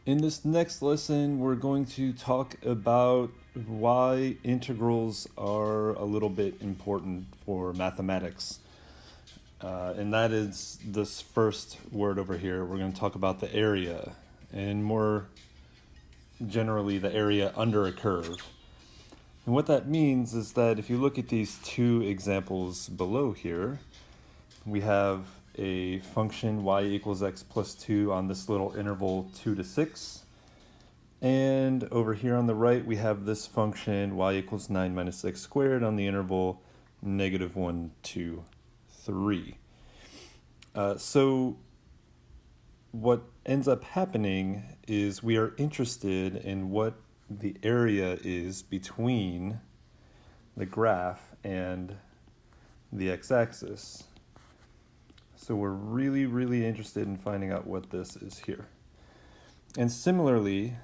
In this next lesson, we're going to talk about why integrals are a little bit important for mathematics. And that is this first word over here. We're going to talk about the area, and more generally, the area under a curve. And what that means is that if you look at these two examples below here, we have a function y equals x plus 2 on this little interval 2 to 6. And over here on the right, we have this function y equals 9 minus x squared on the interval -1 to 3. So what ends up happening is we are interested in what the area is between the graph and the x-axis. So we're really interested in finding out what this is here. And similarly,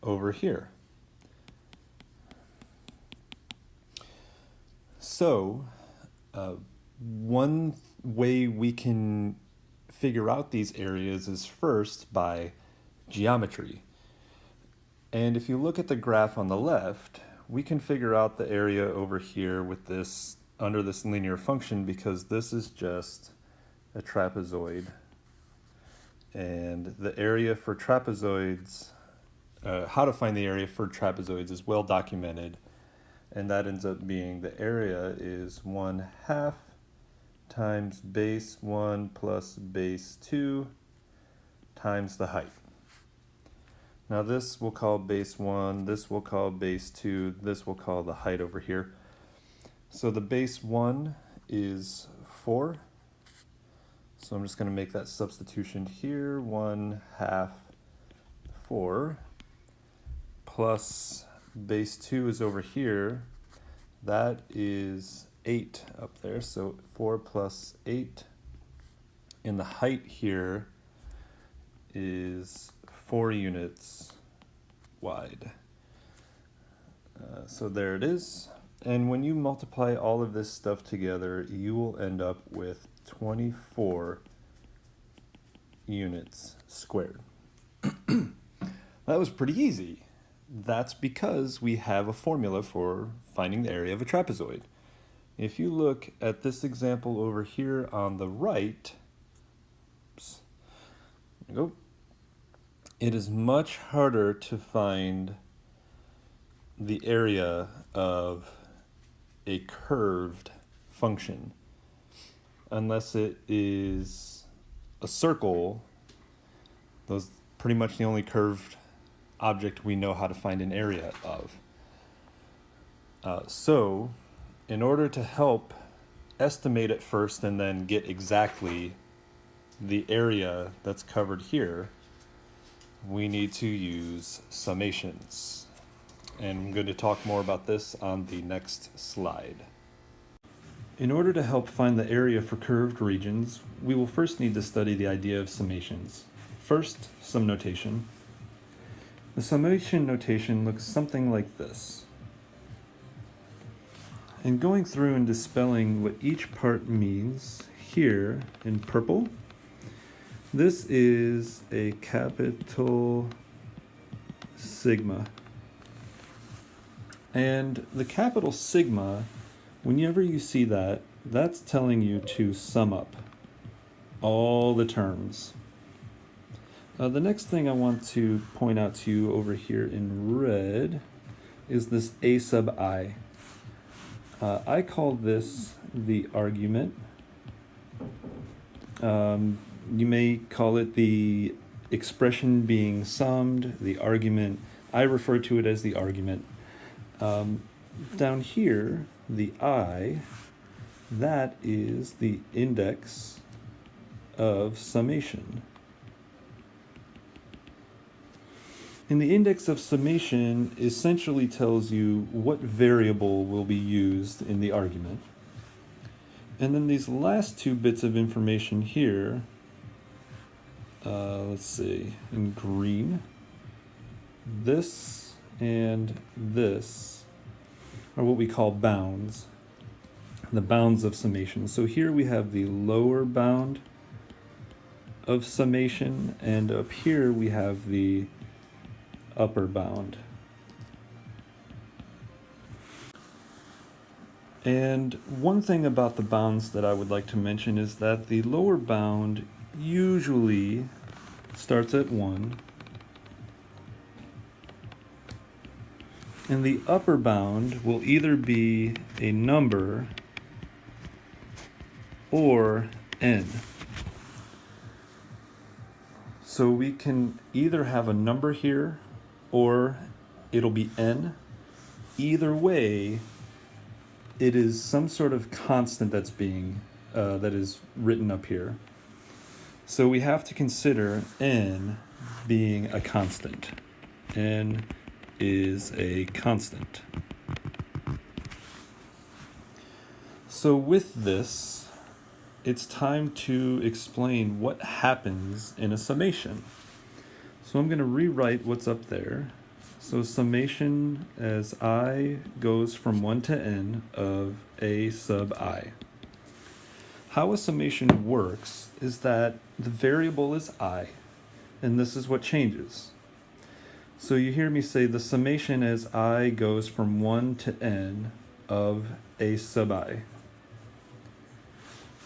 over here. So, one way we can figure out these areas is first by geometry. And if you look at the graph on the left, we can figure out the area over here with this under this linear function because this is just a trapezoid. And the area for trapezoids, how to find the area for trapezoids is well documented. And that ends up being the area is 1/2 times base 1 plus base 2 times the height. Now this we'll call base 1, this we'll call base 2, this we'll call the height over here. So the base 1 is 4. So I'm just going to make that substitution here, 1/2 4 plus base 2 is over here. That is 8 up there, so 4 plus 8. And the height here is 4 units wide. So there it is. And when you multiply all of this stuff together, you will end up with 24 units squared. That was pretty easy. That's because we have a formula for finding the area of a trapezoid. If you look at this example over here on the right, there we go, it is much harder to find the area of a curved function unless it is a circle. Those pretty much the only curved object we know how to find an area of. So in order to help estimate it first and then get exactly the area that's covered here, we need to use summations. And I'm going to talk more about this on the next slide. In order to help find the area for curved regions, we will first need to study the idea of summations. First, some notation. The summation notation looks something like this. And going through and dispelling what each part means, here in purple, this is a capital sigma. And the capital sigma, whenever you see that, that's telling you to sum up all the terms. The next thing I want to point out to you over here in red is this a sub I. I call this the argument. You may call it the expression being summed, the argument. I refer to it as the argument. Down here, the I, that is the index of summation. And the index of summation essentially tells you what variable will be used in the argument. And then these last two bits of information here, let's see, in green, this and this are what we call bounds, the bounds of summation. So here we have the lower bound of summation, and up here we have the upper bound. And one thing about the bounds that I would like to mention is that the lower bound usually starts at 1, and the upper bound will either be a number or n. So we can either have a number here or it'll be n. Either way, it is some sort of constant that's being that is written up here. So we have to consider n being a constant. N is a constant. So with this, it's time to explain what happens in a summation. So I'm going to rewrite what's up there. So summation as I goes from 1 to n of a sub I. How a summation works is that the variable is I, and this is what changes. So you hear me say the summation as I goes from 1 to n of a sub I.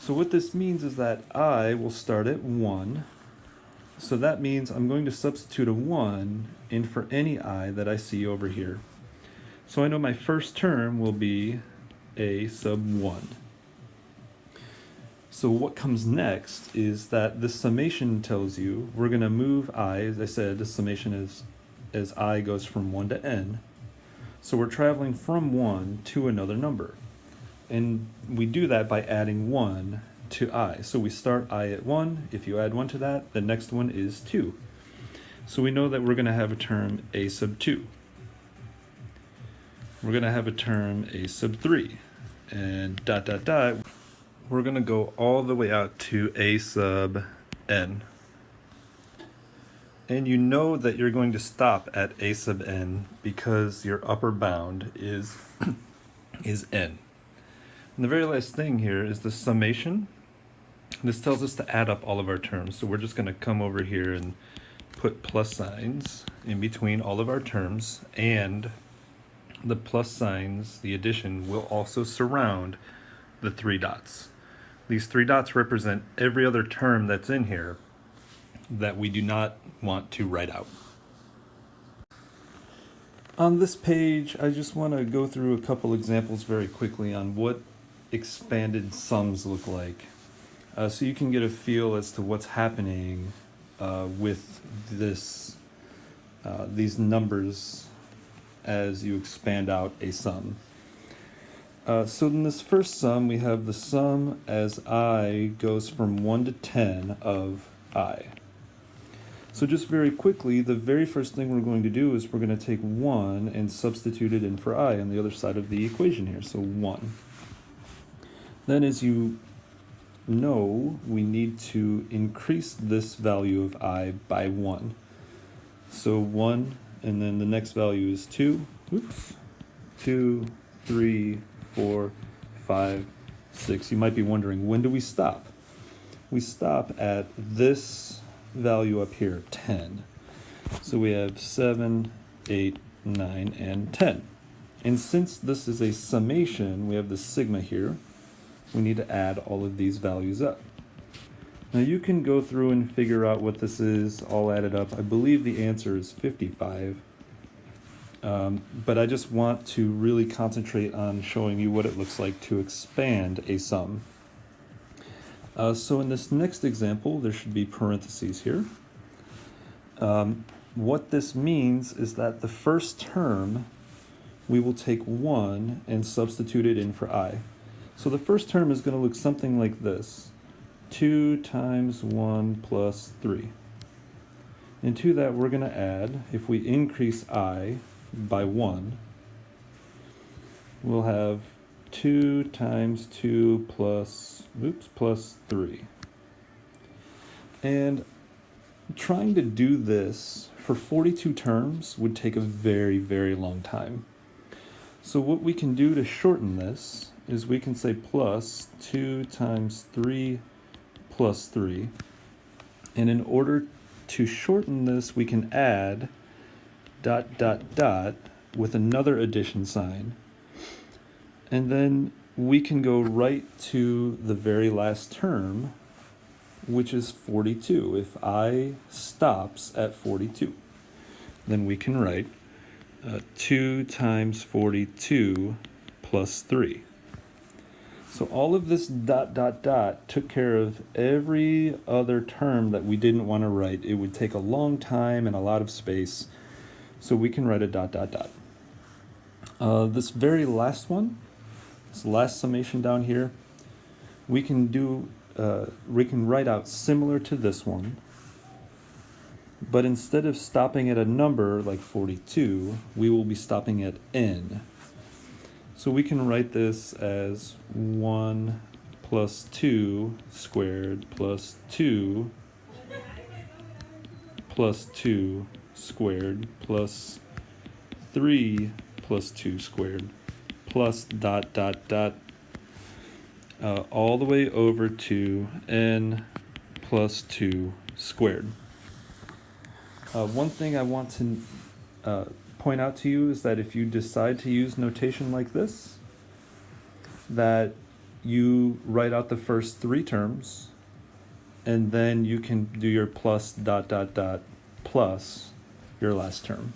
So what this means is that I will start at 1. So that means I'm going to substitute a 1 in for any I that I see over here. So I know my first term will be a sub 1. So what comes next is that the summation tells you we're going to move I, as I said, the summation is as I goes from 1 to n. So we're traveling from 1 to another number. And we do that by adding 1 to I. So we start I at 1. If you add 1 to that, the next one is 2. So we know that we're going to have a term a sub 2. We're going to have a term a sub 3. And dot dot dot. We're going to go all the way out to a sub n. And you know that you're going to stop at a sub n because your upper bound is n. And the very last thing here is the summation. This tells us to add up all of our terms. So we're just going to come over here and put plus signs in between all of our terms, and the plus signs, the addition, will also surround the 3 dots. These 3 dots represent every other term that's in here that we do not want to write out. On this page, I just want to go through a couple examples very quickly on what expanded sums look like, so you can get a feel as to what's happening with these numbers as you expand out a sum. So in this first sum, we have the sum as I goes from 1 to 10 of I. So just very quickly, the very first thing we're going to do is we're going to take 1 and substitute it in for I on the other side of the equation here, so 1. Then as you know, we need to increase this value of I by 1. So 1, and then the next value is 2. Oops. 2, 3, 4, 5, 6. You might be wondering, when do we stop? We stop at this value up here, 10. So we have 7, 8, 9, and 10. And since this is a summation, we have the sigma here. We need to add all of these values up. Now you can go through and figure out what this is all added up. I believe the answer is 55. But I just want to really concentrate on showing you what it looks like to expand a sum. So in this next example, there should be parentheses here. What this means is that the first term, we will take 1 and substitute it in for I. So the first term is going to look something like this. 2 times 1 plus 3. And to that we're going to add, if we increase I by 1, we'll have 2 times 2 plus 3. And trying to do this for 42 terms would take a very, very long time. So what we can do to shorten this is we can say plus 2 times 3 plus 3. And in order to shorten this, we can add ... with another addition sign. And then we can go right to the very last term, which is 42. If I stops at 42, then we can write 2 times 42 plus 3. So all of this ... took care of every other term that we didn't want to write. It would take a long time and a lot of space, so we can write a ... This very last one, this last summation down here, we can write out similar to this one, but instead of stopping at a number like 42, we will be stopping at n. So we can write this as 1 plus 2 squared plus 2 plus 2 squared plus 3 plus 2 squared plus ... all the way over to n plus 2 squared. One thing I want to point out to you is that if you decide to use notation like this, that you write out the first 3 terms, and then you can do your plus ... plus your last term.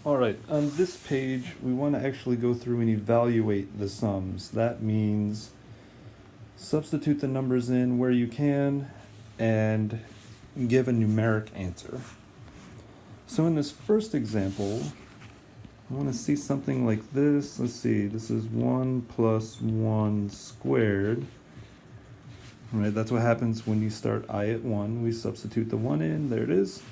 All right, on this page, we want to actually go through and evaluate the sums. That means substitute the numbers in where you can and give a numeric answer. So in this first example, I want to see something like this. Let's see, this is 1 plus 1 squared. All right, that's what happens when you start I at 1. We substitute the 1 in, there it is.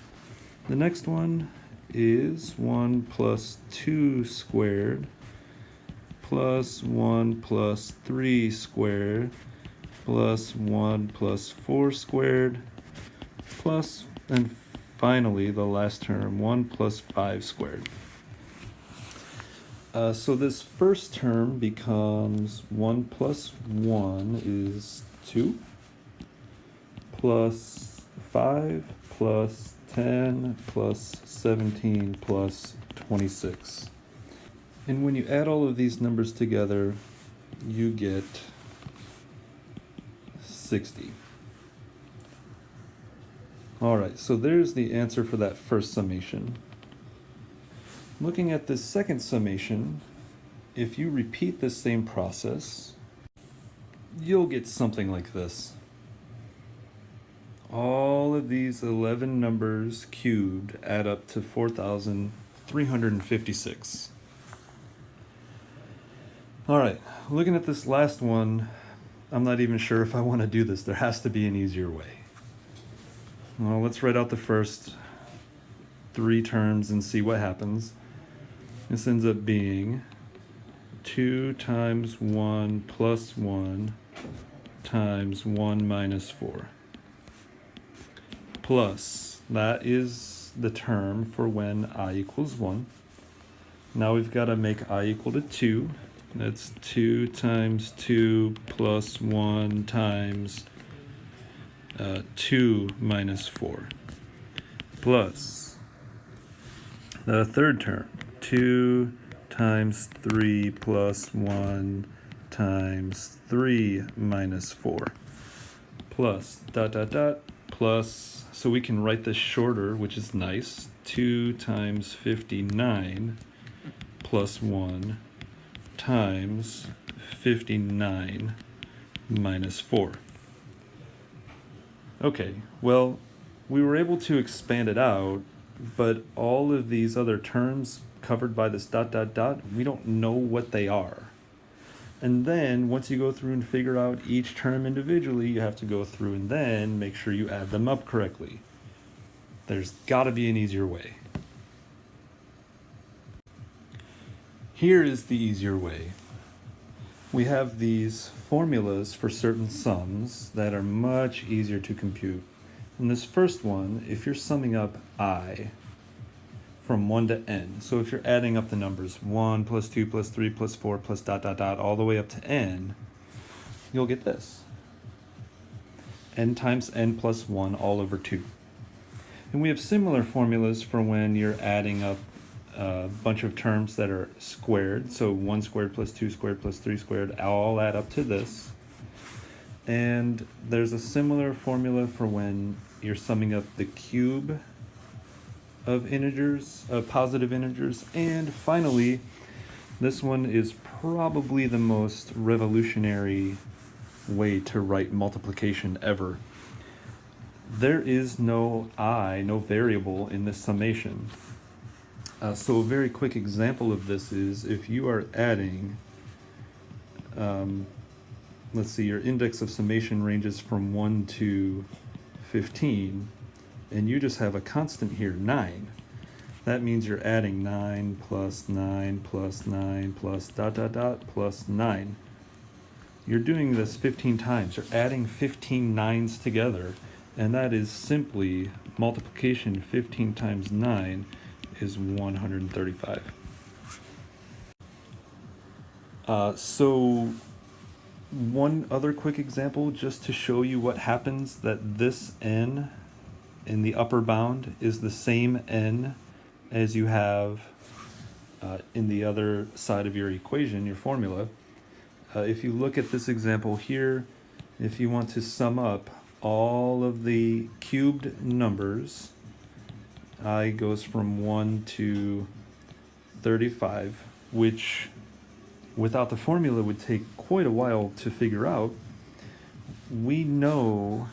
The next one is 1 plus 2 squared plus 1 plus 3 squared plus 1 plus 4 squared plus, and finally the last term, 1 plus 5 squared. So this first term becomes 1 plus 1 is 2 plus 5 plus 10 plus 17 plus 26. And when you add all of these numbers together, you get 60. All right, so there's the answer for that first summation. Looking at this second summation, if you repeat the same process, you'll get something like this. All of these 11 numbers cubed add up to 4,356. All right, looking at this last one, I'm not even sure if I want to do this. There has to be an easier way. Well, let's write out the first 3 terms and see what happens. This ends up being 2 times 1 plus 1 times 1 minus 4. Plus, that is the term for when I equals 1. Now we've got to make I equal to 2. That's 2 times 2 plus 1 times 2 minus 4. Plus, the third term, 2 times 3 plus 1 times 3 minus 4. Plus, plus, so we can write this shorter, which is nice. 2 times 59 plus 1 times 59 minus 4. Okay, well, we were able to expand it out, but all of these other terms covered by this ... we don't know what they are. And then once you go through and figure out each term individually, you have to go through and then make sure you add them up correctly. There's got to be an easier way. Here is the easier way. We have these formulas for certain sums that are much easier to compute. In this first one, if you're summing up I from 1 to n, so if you're adding up the numbers 1 plus 2 plus 3 plus 4 plus ... all the way up to n, you'll get this. n times n plus 1 all over 2. And we have similar formulas for when you're adding up a bunch of terms that are squared. So 1 squared plus 2 squared plus 3 squared all add up to this. And there's a similar formula for when you're summing up the cube of integers, of positive integers. And finally, this one is probably the most revolutionary way to write multiplication ever. There is no variable in this summation. So a very quick example of this is if you are adding, let's see, your index of summation ranges from 1 to 15, and you just have a constant here, 9. That means you're adding 9 plus 9 plus 9 plus ... plus 9. You're doing this 15 times. You're adding 15 9s together, and that is simply multiplication. 15 times 9 is 135. So one other quick example just to show you what happens, that this n in the upper bound is the same n as you have in the other side of your equation, your formula. If you look at this example here, if you want to sum up all of the cubed numbers, I goes from 1 to 35, which without the formula would take quite a while to figure out. We know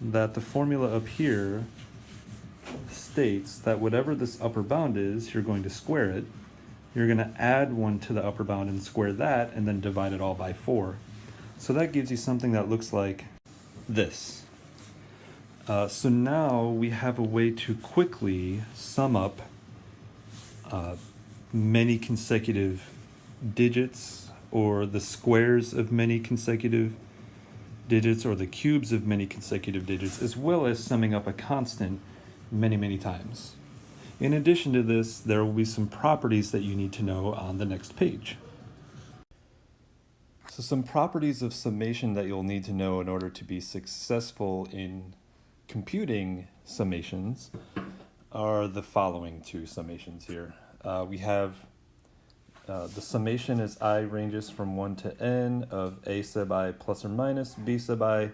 that the formula up here states that whatever this upper bound is, you're going to square it. You're going to add 1 to the upper bound and square that, and then divide it all by 4. So that gives you something that looks like this. So now we have a way to quickly sum up many consecutive digits, or the squares of many consecutive digits, or the cubes of many consecutive digits, as well as summing up a constant many times. In addition to this, there will be some properties that you need to know on the next page. So some properties of summation that you'll need to know in order to be successful in computing summations are the following two summations here. We have the summation as I ranges from 1 to n of a sub I plus or minus b sub I,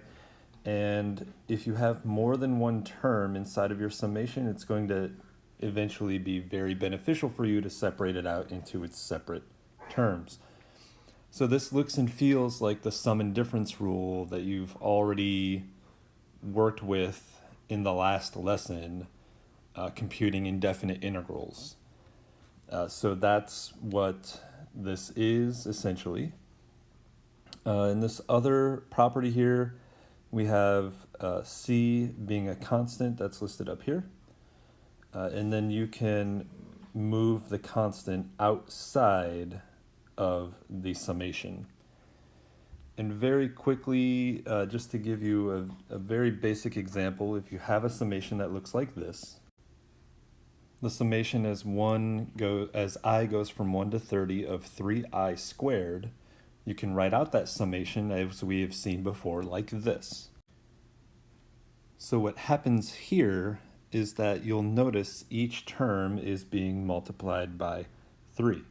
and if you have more than one term inside of your summation, it's going to eventually be very beneficial for you to separate it out into its separate terms. So this looks and feels like the sum and difference rule that you've already worked with in the last lesson, computing indefinite integrals. So that's what this is essentially. In this other property here, we have c being a constant that's listed up here. And then you can move the constant outside of the summation. And very quickly, just to give you a very basic example, if you have a summation that looks like this, the summation as I goes from 1 to 30 of 3i squared, you can write out that summation as we have seen before like this. So what happens here is that you'll notice each term is being multiplied by 3.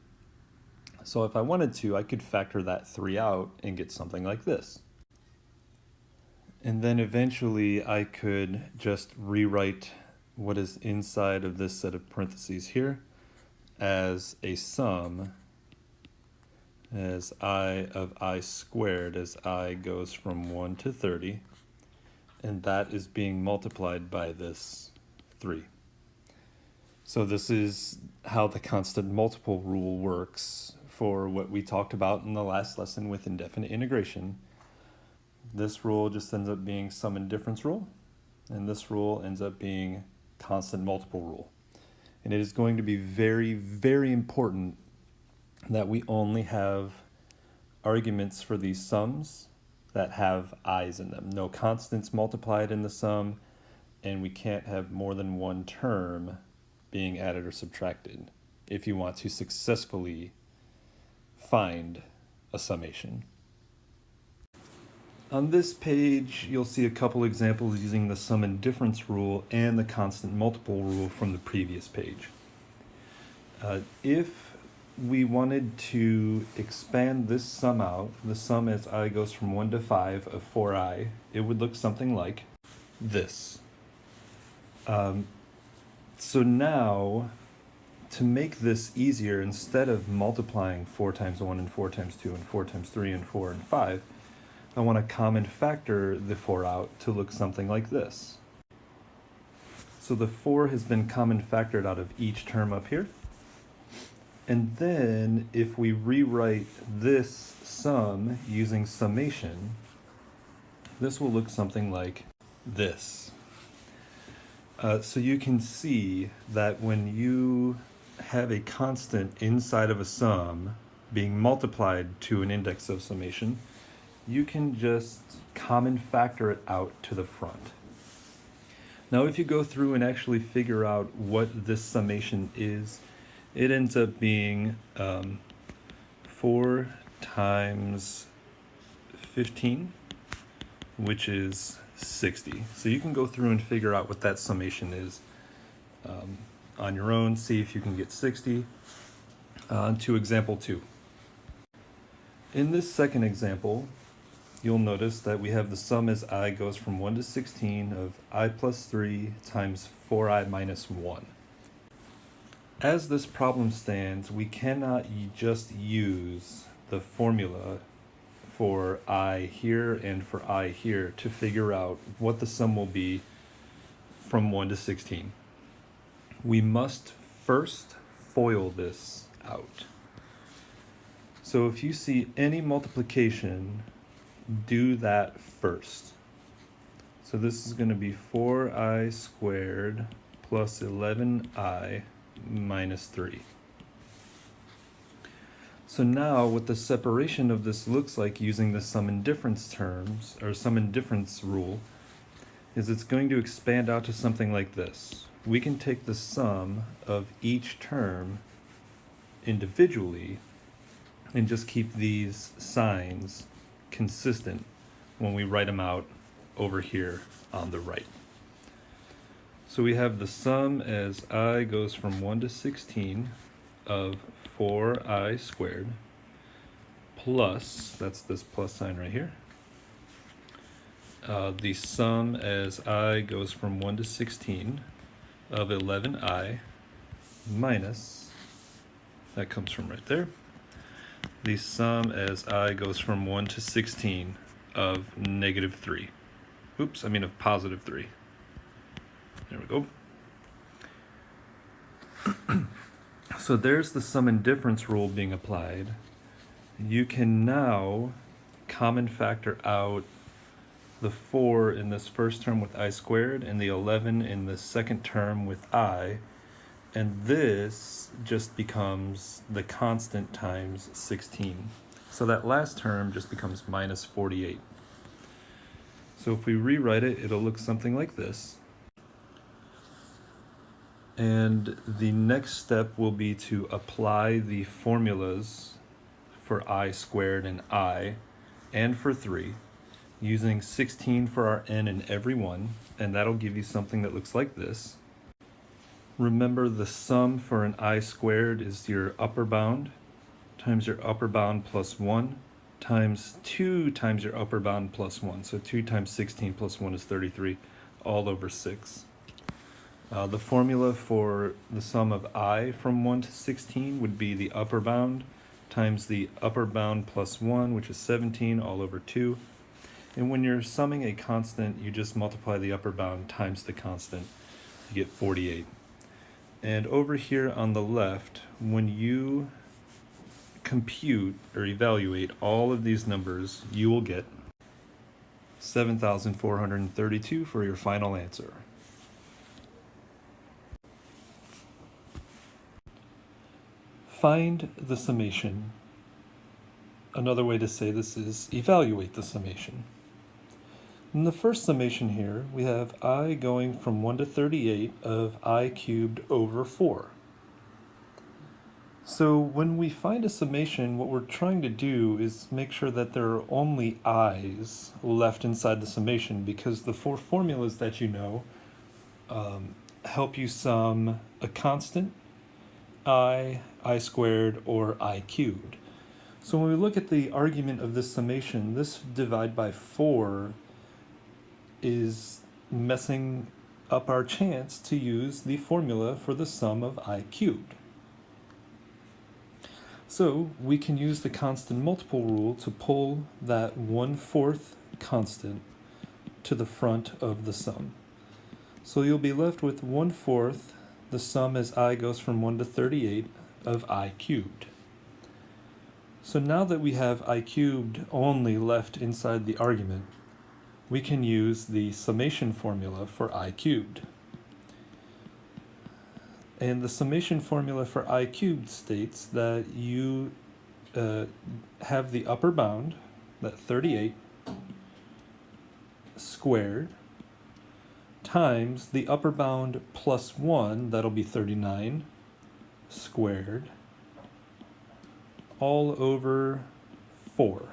So if I wanted to, I could factor that 3 out and get something like this. And then eventually I could just rewrite what is inside of this set of parentheses here as a sum as I of I squared as I goes from 1 to 30, and that is being multiplied by this 3. So this is how the constant multiple rule works for what we talked about in the last lesson with indefinite integration. This rule just ends up being sum and difference rule, and this rule ends up being constant multiple rule. And it is going to be very important that we only have arguments for these sums that have i's in them. No constants multiplied in the sum, and we can't have more than one term being added or subtracted if you want to successfully find a summation. On this page, you'll see a couple examples using the sum and difference rule and the constant multiple rule from the previous page. If we wanted to expand this sum out, the sum as I goes from 1 to 5 of 4i, it would look something like this. So now, to make this easier, instead of multiplying 4 times 1 and 4 times 2 and 4 times 3 and 4 and 5, I want to common factor the 4 out to look something like this. So the 4 has been common factored out of each term up here. And then if we rewrite this sum using summation, this will look something like this. So you can see that when you have a constant inside of a sum being multiplied to an index of summation, you can just common factor it out to the front. Now if you go through and actually figure out what this summation is, it ends up being 4 times 15, which is 60. So you can go through and figure out what that summation is on your own, see if you can get 60. To example 2. In this second example, you'll notice that we have the sum as I goes from 1 to 16 of I plus 3 times 4i minus 1. As this problem stands, we cannot just use the formula for I here and for I here to figure out what the sum will be from 1 to 16. We must first FOIL this out. So if you see any multiplication, do that first. So this is going to be 4i squared plus 11i minus 3. So now what the separation of this looks like using the sum and difference terms, or sum and difference rule, is it's going to expand out to something like this. We can take the sum of each term individually and just keep these signs consistent when we write them out over here on the right. So we have the sum as I goes from 1 to 16 of 4i squared plus, that's this plus sign right here, the sum as I goes from 1 to 16 of 11i minus, that comes from right there, the sum as I goes from 1 to 16 of negative 3. Oops, I mean of positive 3. There we go. So there's the sum and difference rule being applied. You can now common factor out the 4 in this first term with I squared and the 11 in the second term with I, and this just becomes the constant times 16. So that last term just becomes minus 48. So if we rewrite it, it'll look something like this. And the next step will be to apply the formulas for I squared and I, and for 3, using 16 for our n in every one, and that'll give you something that looks like this. Remember, the sum for an I squared is your upper bound times your upper bound plus 1 times 2 times your upper bound plus 1. So 2 times 16 plus 1 is 33, all over 6. The formula for the sum of I from 1 to 16 would be the upper bound times the upper bound plus 1, which is 17, all over 2. And when you're summing a constant, you just multiply the upper bound times the constant to get 48. And over here on the left, when you compute or evaluate all of these numbers, you will get 7,432 for your final answer. Find the summation. Another way to say this is evaluate the summation. In the first summation here, we have I going from 1 to 38 of I cubed over 4. So when we find a summation, what we're trying to do is make sure that there are only i's left inside the summation, because the four formulas that you know help you sum a constant, I squared, or I cubed. So when we look at the argument of this summation, this divide by 4 is messing up our chance to use the formula for the sum of I cubed. So we can use the constant multiple rule to pull that 1/4 constant to the front of the sum. So you'll be left with 1/4, the sum as I goes from 1 to 38, of I cubed. So now that we have I cubed only left inside the argument, we can use the summation formula for I cubed. And the summation formula for I cubed states that you have the upper bound, that 38, squared, times the upper bound plus 1, that'll be 39, squared, all over 4.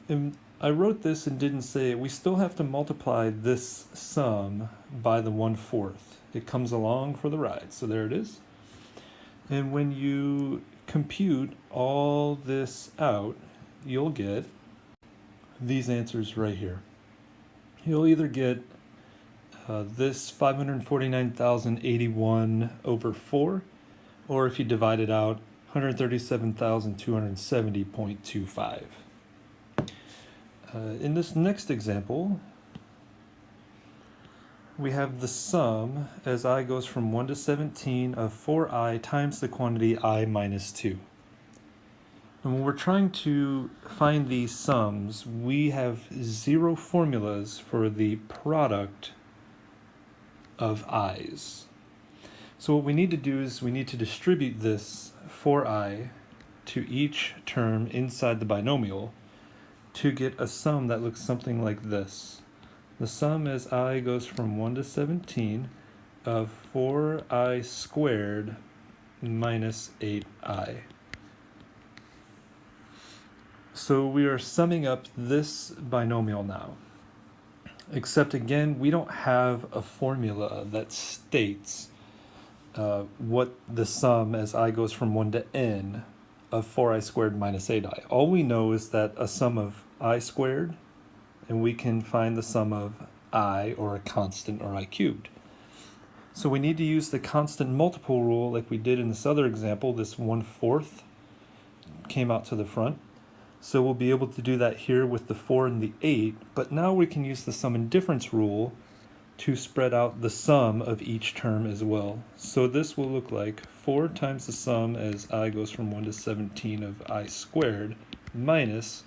And I wrote this and didn't say it. We still have to multiply this sum by the 1/4. It comes along for the ride. So there it is. And when you compute all this out, you'll get these answers right here. You'll either get this 549,081 over 4, or if you divide it out, 137,270.25. In this next example, we have the sum as I goes from 1 to 17 of 4i times the quantity I minus 2. And when we're trying to find these sums, we have 0 formulas for the product of i's. So what we need to do is we need to distribute this 4i to each term inside the binomial to get a sum that looks something like this. The sum as I goes from 1 to 17 of 4i squared minus 8i. So we are summing up this binomial now. Except again, we don't have a formula that states what the sum as I goes from 1 to n of 4i squared minus 8i. All we know is that a sum of I squared, and we can find the sum of I, or a constant, or I cubed. So we need to use the constant multiple rule like we did in this other example. This 1/4 came out to the front. So we'll be able to do that here with the 4 and the 8, but now we can use the sum and difference rule to spread out the sum of each term as well. So this will look like 4 times the sum as I goes from 1 to 17 of I squared minus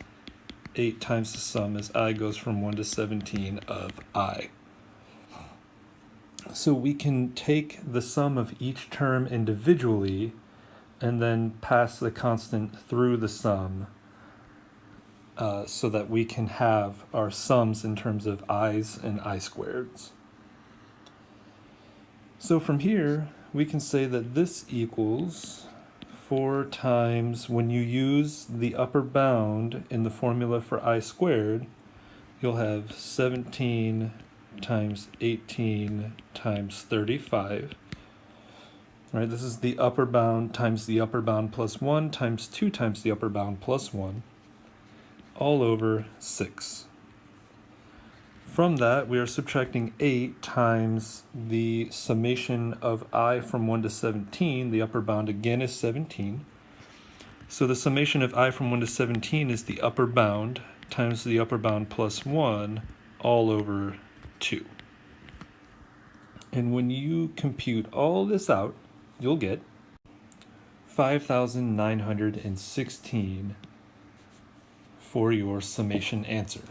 8 times the sum as I goes from 1 to 17 of I. So we can take the sum of each term individually and then pass the constant through the sum so that we can have our sums in terms of i's and I squareds. So from here, we can say that this equals 4 times, when you use the upper bound in the formula for I squared, you'll have 17 times 18 times 35. Right, this is the upper bound times the upper bound plus 1 times 2 times the upper bound plus 1, all over 6. From that, we are subtracting 8 times the summation of I from 1 to 17. The upper bound again is 17. So the summation of I from 1 to 17 is the upper bound times the upper bound plus 1, all over 2. And when you compute all this out, you'll get 5,916 for your summation answer.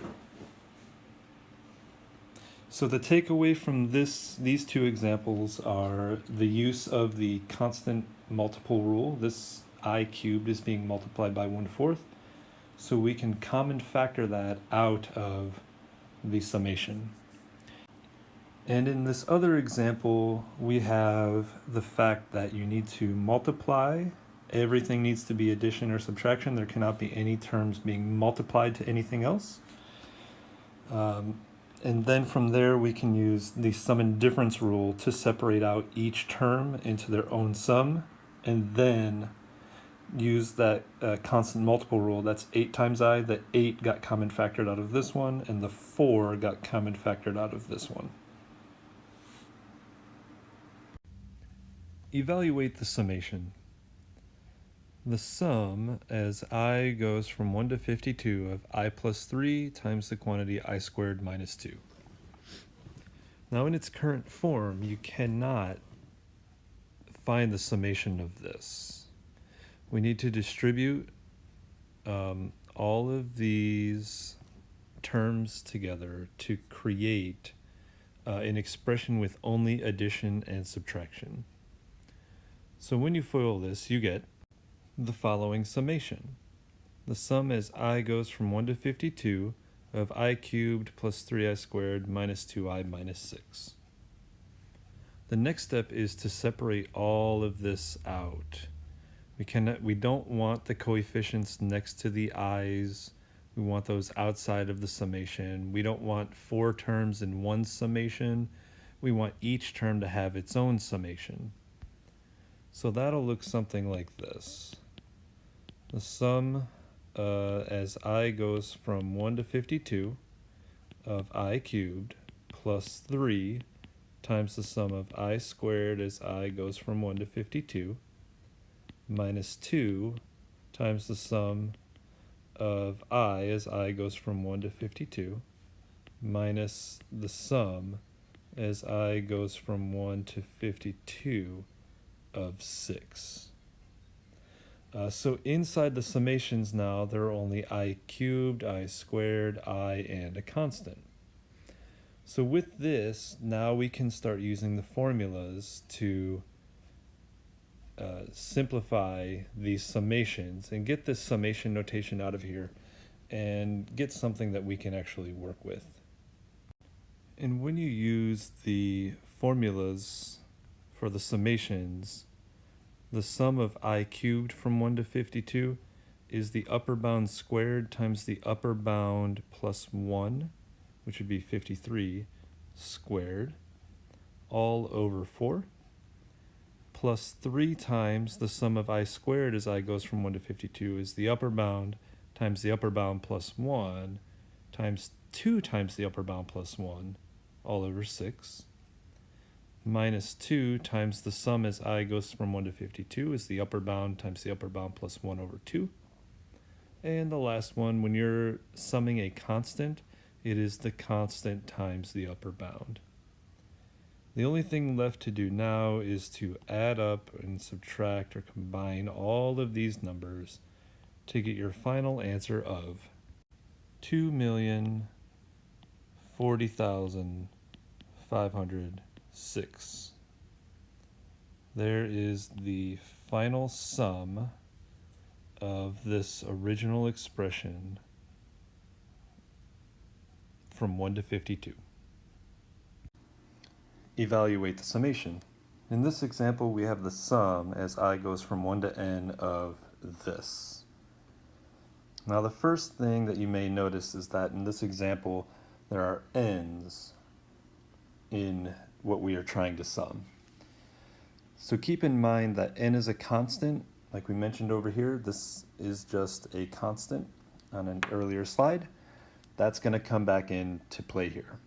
So the takeaway from these two examples are the use of the constant multiple rule. This I cubed is being multiplied by 1/4. So we can common factor that out of the summation. And in this other example, we have the fact that you need to multiply. Everything needs to be addition or subtraction. There cannot be any terms being multiplied to anything else. And then from there, we can use the sum and difference rule to separate out each term into their own sum, and then use that constant multiple rule. That's 8 times I. The 8 got common factored out of this one, and the 4 got common factored out of this one. Evaluate the summation. The sum as I goes from 1 to 52 of I plus 3 times the quantity I squared minus 2. Now in its current form, you cannot find the summation of this. We need to distribute all of these terms together to create an expression with only addition and subtraction. So when you FOIL this, you get the following summation. The sum as I goes from 1 to 52 of I cubed plus 3I squared minus 2I minus 6. The next step is to separate all of this out. We don't want the coefficients next to the i's. We want those outside of the summation. We don't want 4 terms in one summation. We want each term to have its own summation. So that'll look something like this. The sum as I goes from 1 to 52 of I cubed plus 3 times the sum of I squared as I goes from 1 to 52 minus 2 times the sum of I as I goes from 1 to 52 minus the sum as I goes from 1 to 52 of 6. So inside the summations now, there are only I cubed, I squared, I, and a constant. So with this, now we can start using the formulas to simplify these summations and get this summation notation out of here and get something that we can actually work with. And when you use the formulas for the summations, the sum of I cubed from 1 to 52 is the upper bound squared times the upper bound plus 1, which would be 53 squared, all over 4, plus 3 times the sum of I squared as I goes from 1 to 52 is the upper bound times the upper bound plus 1 times 2 times the upper bound plus 1, all over 6. Minus 2 times the sum as I goes from 1 to 52 is the upper bound times the upper bound plus 1 over 2. And the last one, when you're summing a constant, it is the constant times the upper bound. The only thing left to do now is to add up and subtract or combine all of these numbers to get your final answer of 2,040,506. There is the final sum of this original expression from 1 to 52. Evaluate the summation. In this example, we have the sum as I goes from 1 to n of this. Now the first thing that you may notice is that in this example, there are n's in what we are trying to sum. So keep in mind that n is a constant. Like we mentioned over here, this is just a constant on an earlier slide. That's going to come back into play here.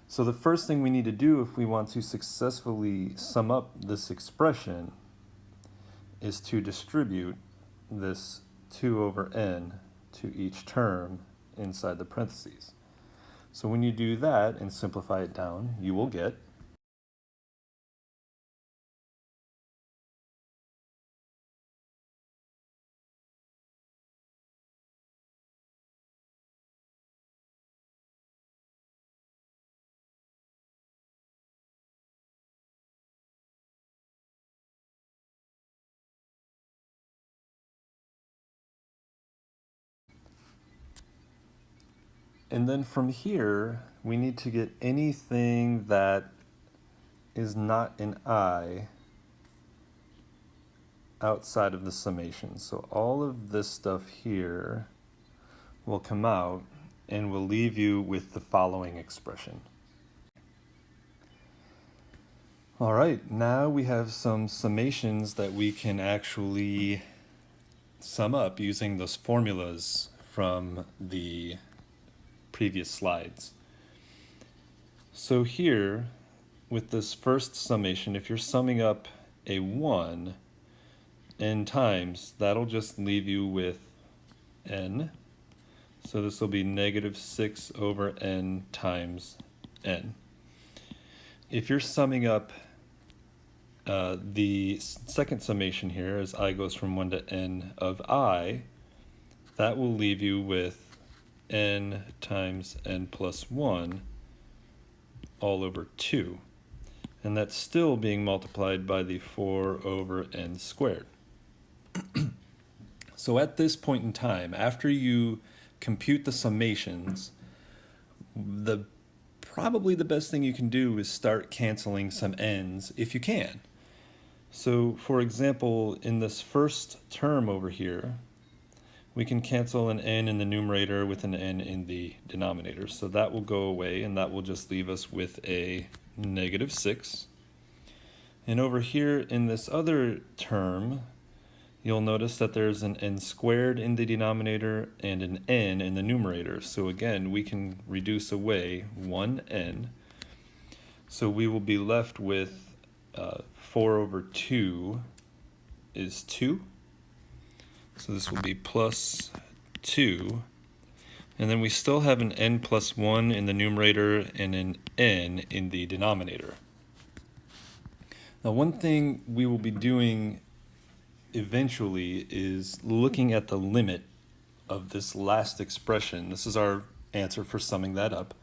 So the first thing we need to do if we want to successfully sum up this expression is to distribute this 2 over n to each term inside the parentheses. So when you do that and simplify it down, you will get And then from here, we need to get anything that is not an I outside of the summation. So all of this stuff here will come out and will leave you with the following expression. All right, now we have some summations that we can actually sum up using those formulas from the previous slides. So here, with this first summation, if you're summing up a 1 n times, that'll just leave you with n. So this will be negative 6 over n times n. If you're summing up the second summation here, as I goes from 1 to n of I, that will leave you with n times n plus 1 all over 2. And that's still being multiplied by the 4 over n squared. So at this point in time, after you compute the summations, probably the best thing you can do is start canceling some n's if you can. So for example, in this first term over here, we can cancel an n in the numerator with an n in the denominator. So that will go away, and that will just leave us with a negative 6. And over here in this other term, you'll notice that there's an n squared in the denominator and an n in the numerator. So again, we can reduce away 1n. So we will be left with 4 over 2 is 2. So this will be plus 2. And then we still have an n plus 1 in the numerator and an n in the denominator. Now, one thing we will be doing eventually is looking at the limit of this last expression. This is our answer for summing that up.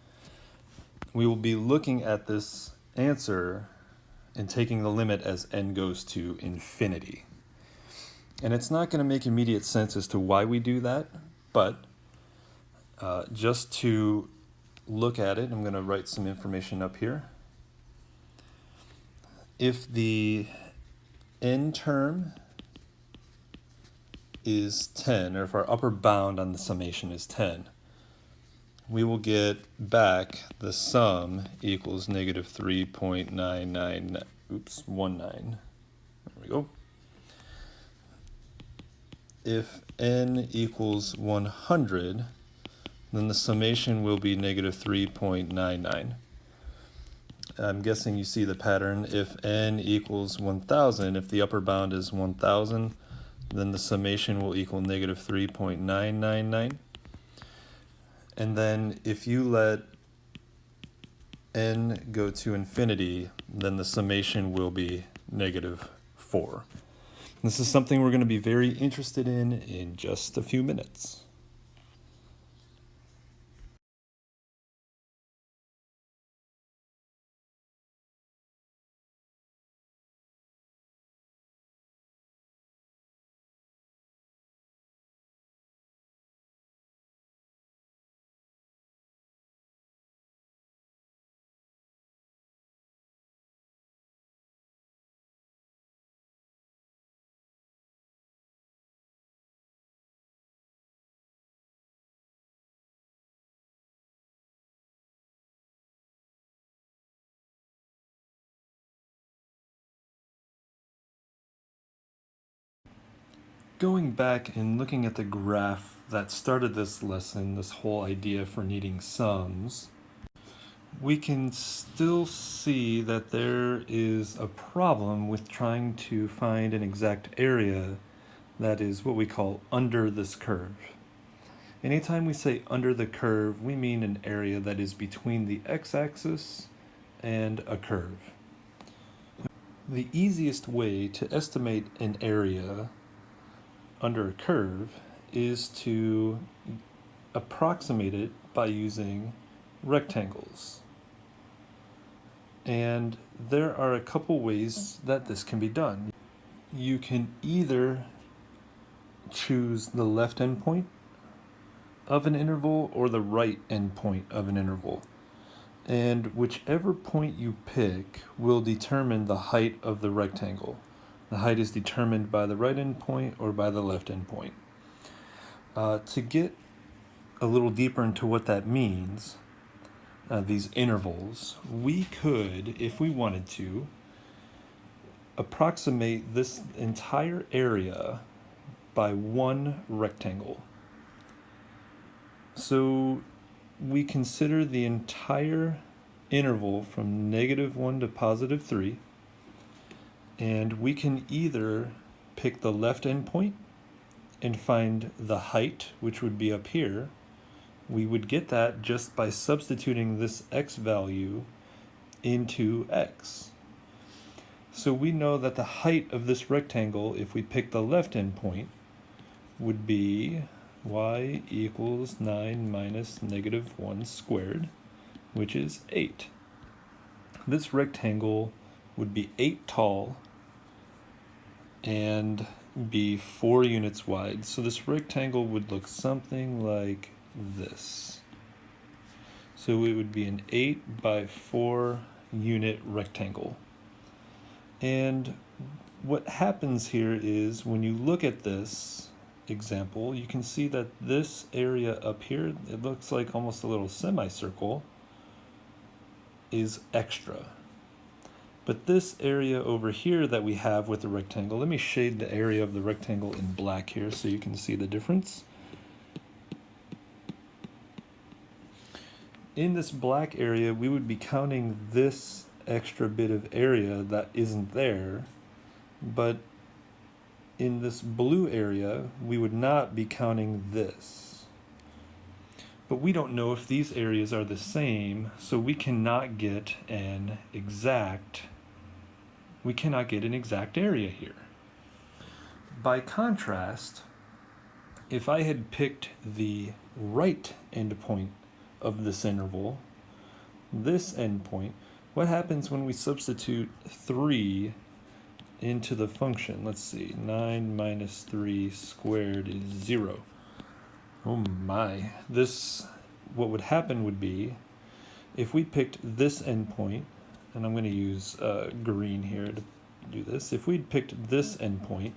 We will be looking at this answer and taking the limit as n goes to infinity. And it's not going to make immediate sense as to why we do that, but just to look at it, I'm going to write some information up here. If the n term is 10, or if our upper bound on the summation is 10, we will get back the sum equals negative 3.19, 19. There we go. If n equals 100, then the summation will be negative 3.99. I'm guessing you see the pattern. If n equals 1,000, if the upper bound is 1,000, then the summation will equal negative 3.999. And then if you let n go to infinity, then the summation will be negative 4. This is something we're going to be very interested in just a few minutes. Going back and looking at the graph that started this lesson, this whole idea for needing sums, we can still see that there is a problem with trying to find an exact area that is what we call under this curve. Anytime we say under the curve, we mean an area that is between the x-axis and a curve. The easiest way to estimate an area under a curve is to approximate it by using rectangles. And there are a couple ways that this can be done. You can either choose the left endpoint of an interval or the right endpoint of an interval. And whichever point you pick will determine the height of the rectangle. The height is determined by the right endpoint or by the left endpoint. To get a little deeper into what that means, these intervals, we could, if we wanted to, approximate this entire area by one rectangle. So we consider the entire interval from -1 to +3, and we can either pick the left endpoint and find the height, which would be up here. We would get that just by substituting this x value into x. So we know that the height of this rectangle, if we pick the left endpoint, would be y equals 9 minus -1 squared, which is 8. This rectangle would be 8 tall and be 4 units wide. So this rectangle would look something like this. So it would be an 8 by 4 unit rectangle. And what happens here is when you look at this example, you can see that this area up here, it looks like almost a little semicircle, is extra. But this area over here that we have with the rectangle, let me shade the area of the rectangle in black here so you can see the difference. In this black area, we would be counting this extra bit of area that isn't there, but in this blue area, we would not be counting this. But we don't know if these areas are the same, so we cannot get an exact area here. By contrast, if I had picked the right endpoint of this interval, this endpoint, what happens when we substitute 3 into the function? Let's see, 9 minus 3 squared is 0. Oh my. What would happen would be, if we picked this endpoint, and I'm going to use green here to do this. If we'd picked this endpoint,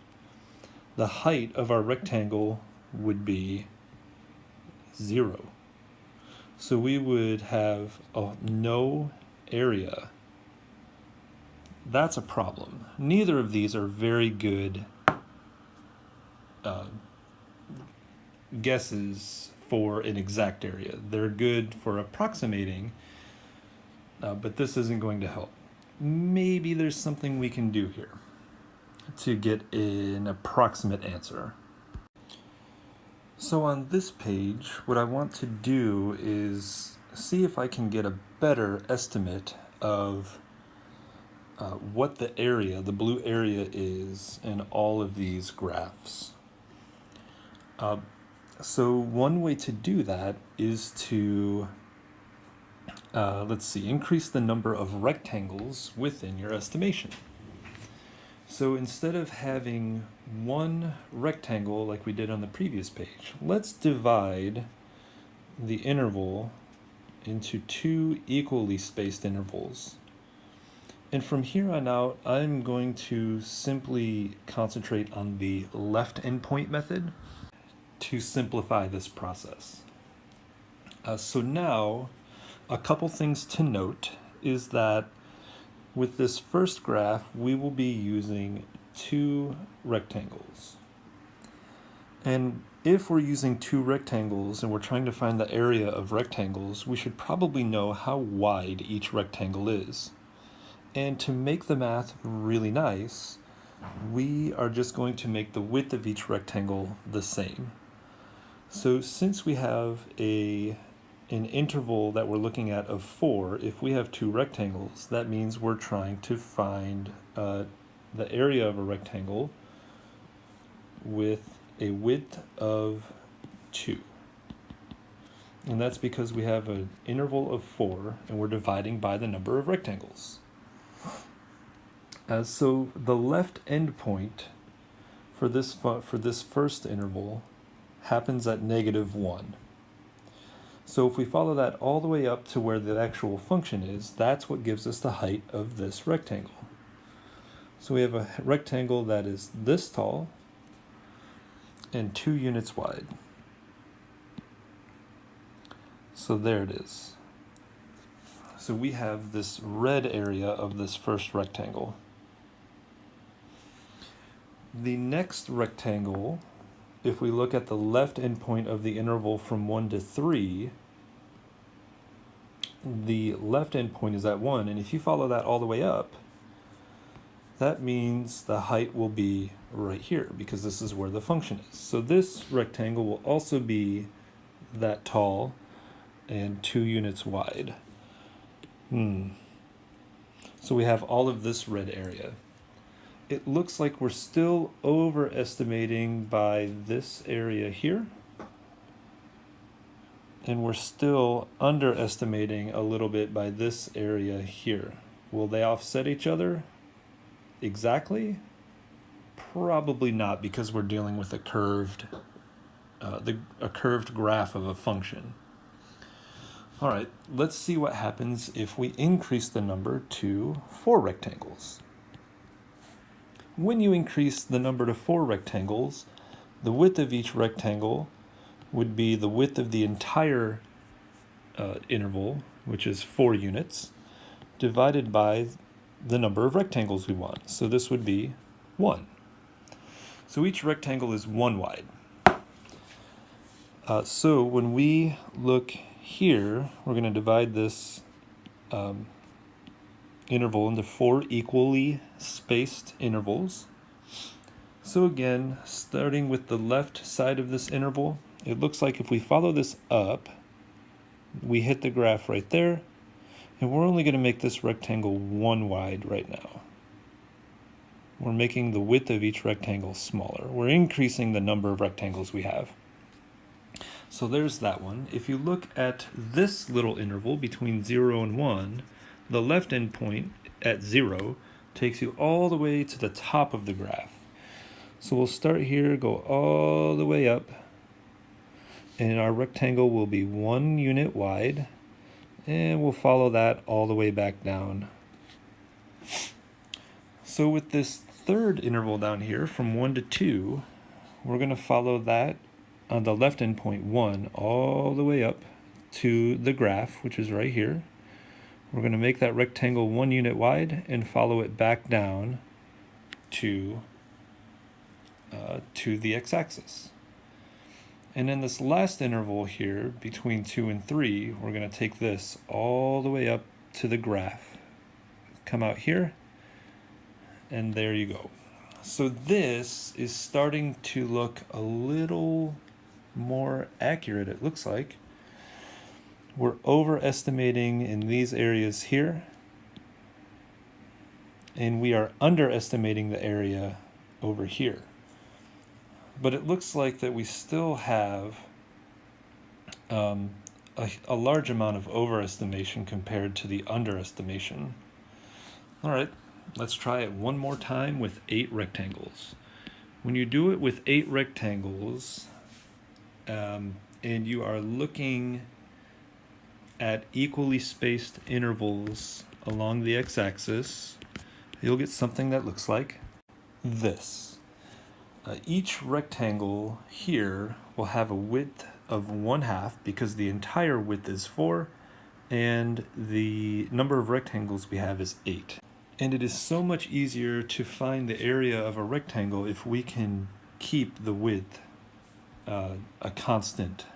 the height of our rectangle would be 0. So we would have no area. That's a problem. Neither of these are very good guesses for an exact area. They're good for approximating, but this isn't going to help. Maybe there's something we can do here to get an approximate answer. So on this page, what I want to do is see if I can get a better estimate of what the area, the blue area, is in all of these graphs. So one way to do that is to, increase the number of rectangles within your estimation. So instead of having one rectangle like we did on the previous page, let's divide the interval into 2 equally spaced intervals. And from here on out, I'm going to simply concentrate on the left endpoint method to simplify this process. So now, a couple things to note is that with this first graph, we will be using 2 rectangles. And if we're using 2 rectangles and we're trying to find the area of rectangles, we should probably know how wide each rectangle is. And to make the math really nice, we are just going to make the width of each rectangle the same. So since we have an interval that we're looking at of 4, if we have 2 rectangles, that means we're trying to find the area of a rectangle with a width of 2. And that's because we have an interval of 4 and we're dividing by the number of rectangles. So the left endpoint for this first interval happens at -1. So if we follow that all the way up to where the actual function is, that's what gives us the height of this rectangle. So we have a rectangle that is this tall and 2 units wide. So there it is. So we have this red area of this first rectangle. The next rectangle, if we look at the left endpoint of the interval from 1 to 3, the left endpoint is at 1, and if you follow that all the way up, that means the height will be right here, because this is where the function is. So this rectangle will also be that tall and 2 units wide. So we have all of this red area. It looks like we're still overestimating by this area here, and we're still underestimating a little bit by this area here. Will they offset each other exactly? Probably not, because we're dealing with a curved graph of a function. All right, let's see what happens if we increase the number to 4 rectangles. When you increase the number to 4 rectangles, the width of each rectangle would be the width of the entire interval, which is 4 units, divided by the number of rectangles we want. So this would be 1. So each rectangle is 1 wide. So when we look here, we're going to divide this interval into 4 equally spaced intervals. So again, starting with the left side of this interval, it looks like if we follow this up, we hit the graph right there, and we're only going to make this rectangle 1 wide right now. We're making the width of each rectangle smaller. We're increasing the number of rectangles we have. So there's that one. If you look at this little interval between 0 and 1, the left endpoint at 0 takes you all the way to the top of the graph. So we'll start here, go all the way up, and our rectangle will be 1 unit wide, and we'll follow that all the way back down. So with this third interval down here from 1 to 2, we're going to follow that on the left endpoint 1 all the way up to the graph, which is right here. We're going to make that rectangle 1 unit wide and follow it back down to the x-axis. And in this last interval here between 2 and 3, we're going to take this all the way up to the graph, come out here, and there you go. So this is starting to look a little more accurate, it looks like. We're overestimating in these areas here, and we are underestimating the area over here. But it looks like that we still have a large amount of overestimation compared to the underestimation. All right, let's try it one more time with 8 rectangles. When you do it with 8 rectangles, and you are looking at equally spaced intervals along the x-axis, you'll get something that looks like this. Each rectangle here will have a width of 1/2 because the entire width is 4 and the number of rectangles we have is 8. And it is so much easier to find the area of a rectangle if we can keep the width a constant,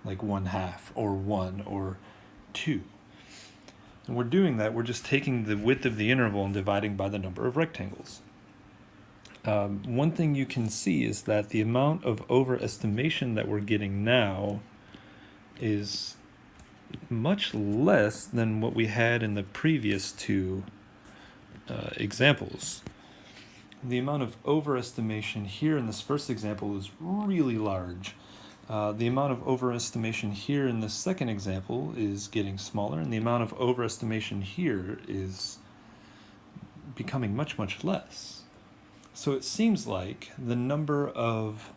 like 1/2 or 1 or 2. And we're doing that, we're just taking the width of the interval and dividing by the number of rectangles. One thing you can see is that the amount of overestimation that we're getting now is much less than what we had in the previous 2 examples. The amount of overestimation here in this first example is really large. The amount of overestimation here in the second example is getting smaller, and the amount of overestimation here is becoming much, much less. So it seems like the number of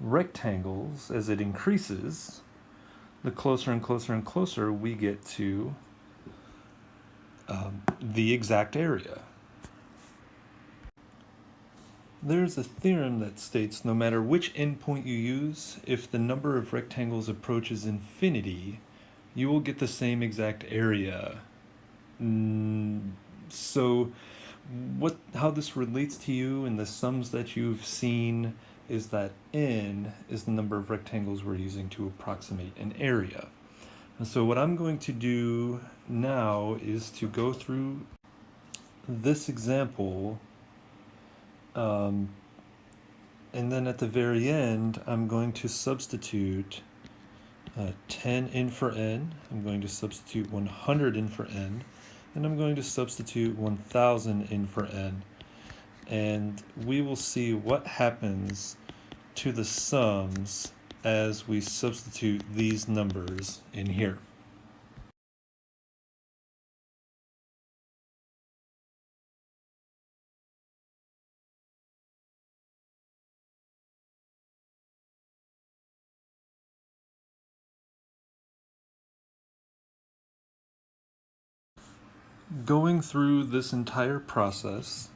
rectangles, as it increases, the closer and closer and closer we get to the exact area. There's a theorem that states no matter which endpoint you use, if the number of rectangles approaches infinity, you will get the same exact area. So how this relates to you and the sums that you've seen is that n is the number of rectangles we're using to approximate an area. And so what I'm going to do now is to go through this example, and then at the very end I'm going to substitute 10 in for n, I'm going to substitute 100 in for n, and I'm going to substitute 1000 in for n. And we will see what happens to the sums as we substitute these numbers in here. Going through this entire process,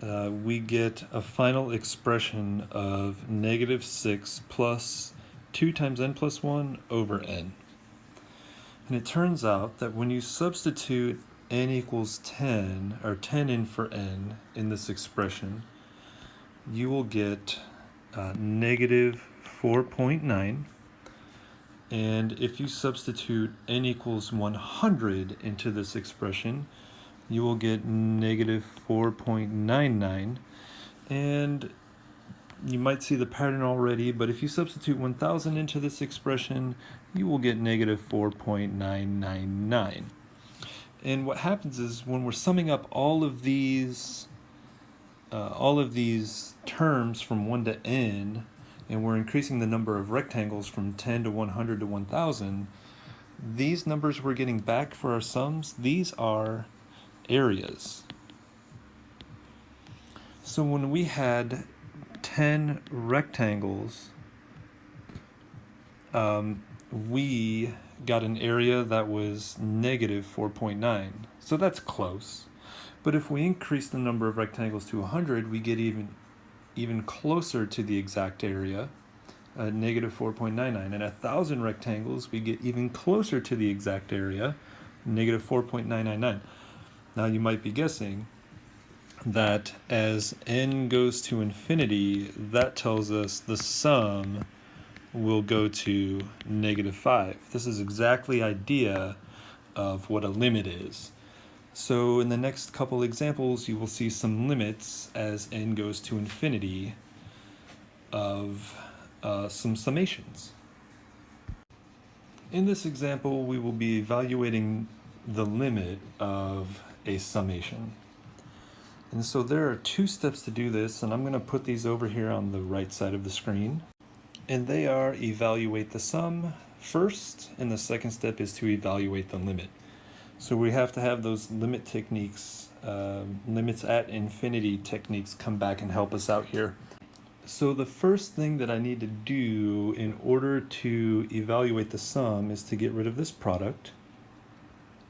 we get a final expression of -6 plus 2 times n plus 1 over n. And it turns out that when you substitute n equals 10, or 10 in for n, in this expression, you will get -4.9. And if you substitute n equals 100 into this expression, you will get -4.99. And you might see the pattern already, but if you substitute 1000 into this expression, you will get -4.999. And what happens is when we're summing up all of these terms from 1 to n, and we're increasing the number of rectangles from 10 to 100 to 1000, these numbers we're getting back for our sums, these are areas. So when we had 10 rectangles, we got an area that was -4.9. So that's close. But if we increase the number of rectangles to 100, we get even closer to the exact area, -4.99. And 1,000 rectangles, we get even closer to the exact area, -4.999. Now you might be guessing that as n goes to infinity, that tells us the sum will go to -5. This is exactly the idea of what a limit is. So in the next couple examples, you will see some limits as n goes to infinity of some summations. In this example, we will be evaluating the limit of a summation. And so there are 2 steps to do this, and I'm going to put these over here on the right side of the screen. And they are evaluate the sum first, and the second step is to evaluate the limit. So we have to have those limit techniques, limits at infinity techniques, come back and help us out here. So the first thing that I need to do in order to evaluate the sum is to get rid of this product.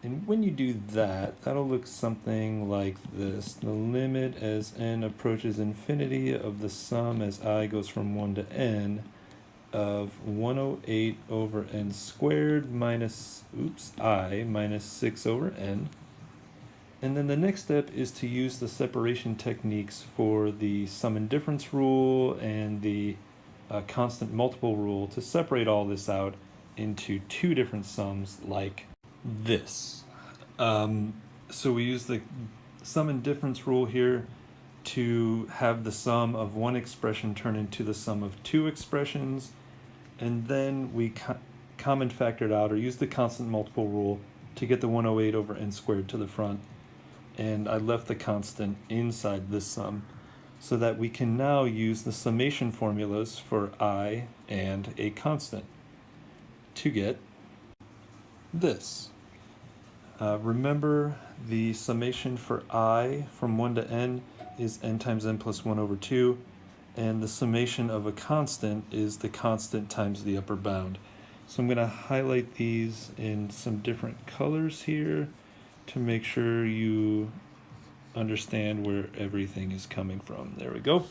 And when you do that, that'll look something like this. The limit as n approaches infinity of the sum as I goes from 1 to n of 108 over n squared minus, I minus 6 over n. And then the next step is to use the separation techniques for the sum and difference rule and the constant multiple rule to separate all this out into 2 different sums like this. So we use the sum and difference rule here to have the sum of one expression turn into the sum of 2 expressions, and then we common factor it out or use the constant multiple rule to get the 108 over n squared to the front. And I left the constant inside this sum so that we can now use the summation formulas for I and a constant to get this. Remember, the summation for I from 1 to n is n times n plus 1 over 2, and the summation of a constant is the constant times the upper bound. So I'm going to highlight these in some different colors here to make sure you understand where everything is coming from. There we go.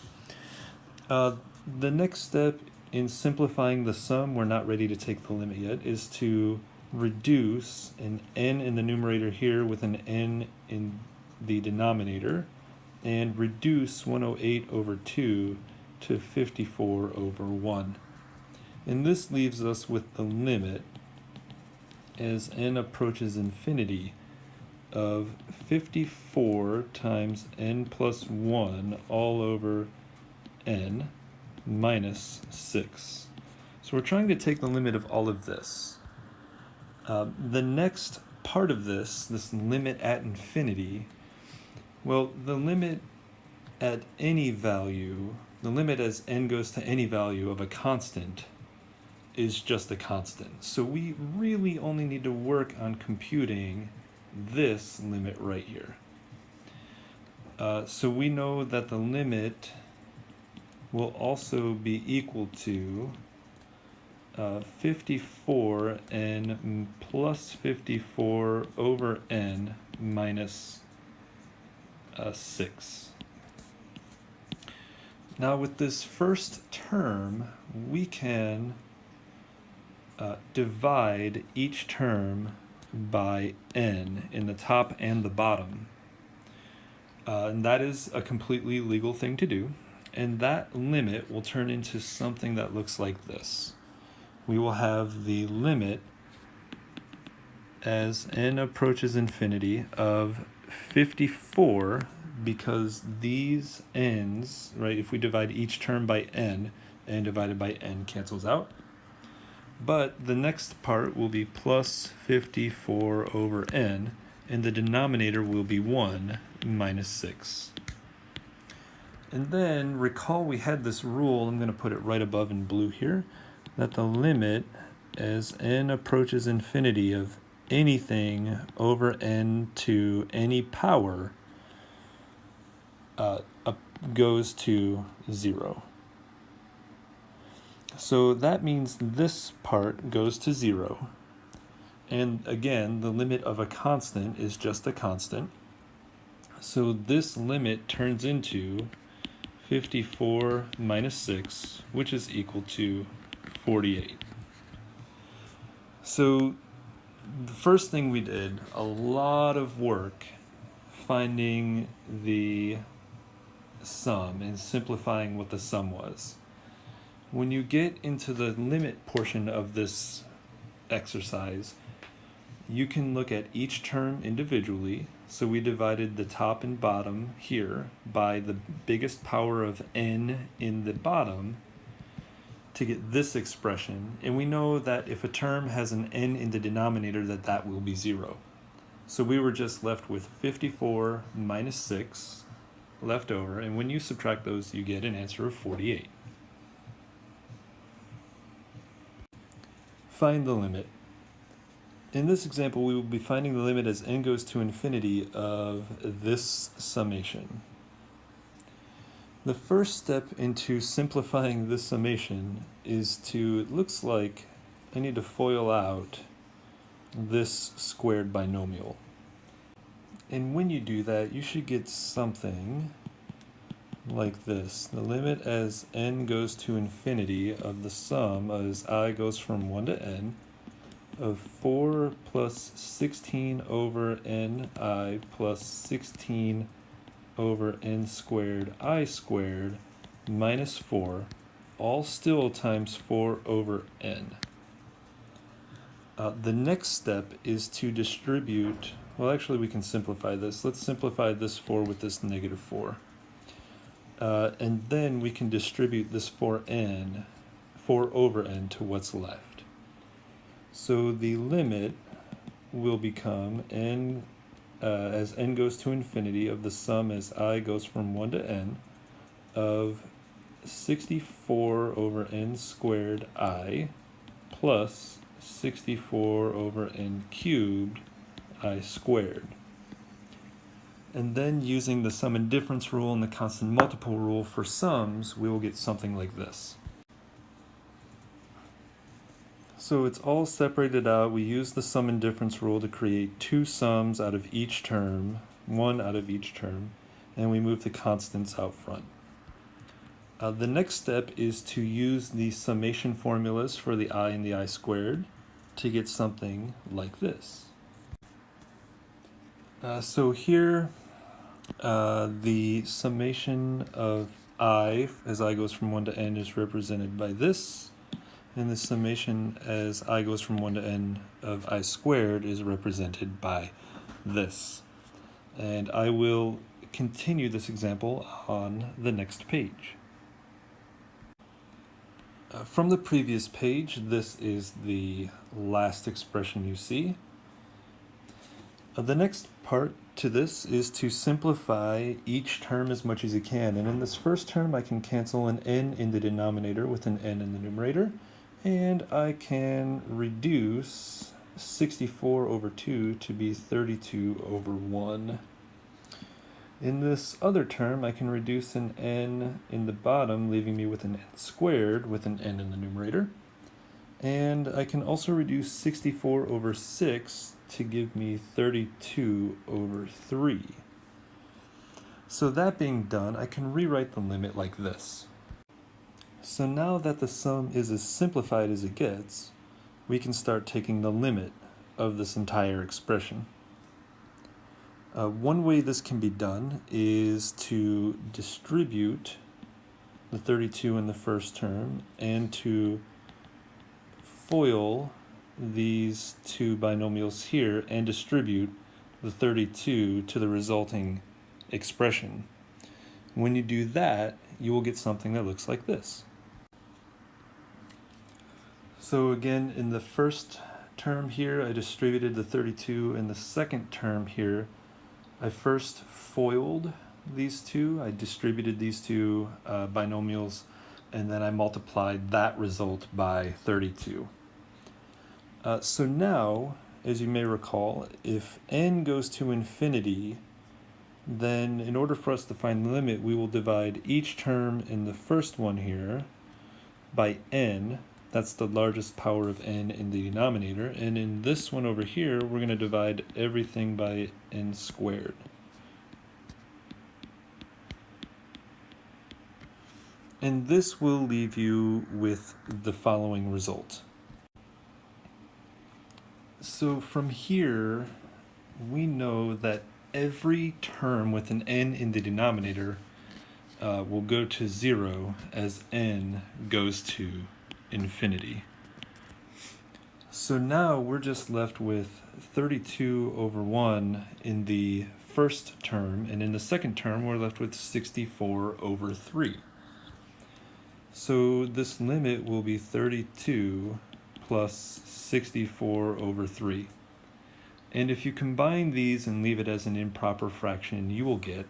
The next step in simplifying the sum, we're not ready to take the limit yet, is to reduce an n in the numerator here with an n in the denominator, and reduce 108 over 2 to 54 over 1. And this leaves us with the limit as n approaches infinity of 54 times n plus 1 all over n minus 6. So we're trying to take the limit of all of this. The next part of this limit at infinity, well, the limit at any value, the limit as n goes to any value of a constant is just a constant. So we really only need to work on computing this limit right here. So we know that the limit will also be equal to 54n plus 54 over n minus 6. Now with this first term, we can divide each term by n in the top and the bottom. And that is a completely legal thing to do. And that limit will turn into something that looks like this. We will have the limit as n approaches infinity of 54, because these n's, right, if we divide each term by n divided by n cancels out. But the next part will be plus 54 over n, and the denominator will be 1 minus 6. And then recall we had this rule, I'm going to put it right above in blue here, that the limit as n approaches infinity of anything over n to any power goes to 0. So that means this part goes to 0. And again, the limit of a constant is just a constant. So this limit turns into 54 minus 6, which is equal to 48. So the first thing we did, a lot of work finding the sum and simplifying what the sum was. When you get into the limit portion of this exercise, you can look at each term individually. So we divided the top and bottom here by the biggest power of n in the bottom to get this expression. And we know that if a term has an n in the denominator, that will be 0. So we were just left with 54 minus 6 left over. And when you subtract those, you get an answer of 48. Find the limit. In this example, we will be finding the limit as n goes to infinity of this summation. The first step into simplifying this summation is to, it looks like I need to FOIL out this squared binomial. And when you do that, you should get something like this. The limit as n goes to infinity of the sum as I goes from 1 to n of 4 plus 16 over ni plus 16 over n squared I squared minus 4, all still times 4 over n. The next step is to distribute, well actually we can simplify this. Let's simplify this 4 with this negative 4. And then we can distribute this 4 over n to what's left. So the limit will become n as n goes to infinity of the sum as I goes from 1 to n of 64 over n squared I plus 64 over n cubed I squared. And then using the sum and difference rule and the constant multiple rule for sums, we will get something like this. So it's all separated out. We use the sum and difference rule to create two sums out of each term, one out of each term, and we move the constants out front. The next step is to use the summation formulas for the I and the I squared to get something like this. So here, the summation of I, as I goes from 1 to n, is represented by this, and the summation as I goes from 1 to n of I squared is represented by this. And I will continue this example on the next page. From the previous page, this is the last expression you see. The next part to this is to simplify each term as much as you can. And in this first term, I can cancel an n in the denominator with an n in the numerator. And I can reduce 64 over 2 to be 32 over 1. In this other term, I can reduce an n in the bottom, leaving me with an n squared with an n in the numerator. And I can also reduce 64 over 6 to give me 32 over 3. So that being done, I can rewrite the limit like this. So now that the sum is as simplified as it gets, we can start taking the limit of this entire expression. One way this can be done is to distribute the 32 in the first term and to FOIL these two binomials here and distribute the 32 to the resulting expression. When you do that, you will get something that looks like this. So again, in the first term here, I distributed the 32. In the second term here, I first FOILed these two. I distributed these two binomials, and then I multiplied that result by 32. So now, as you may recall, if n goes to infinity, then in order for us to find the limit, we will divide each term in the first one here by n. That's the largest power of n in the denominator. And in this one over here, we're going to divide everything by n squared. And this will leave you with the following result. So from here, we know that every term with an n in the denominator will go to 0 as n goes to infinity. So now we're just left with 32 over 1 in the first term, and in the second term we're left with 64 over 3. So this limit will be 32 plus 64 over 3. And if you combine these and leave it as an improper fraction, you will get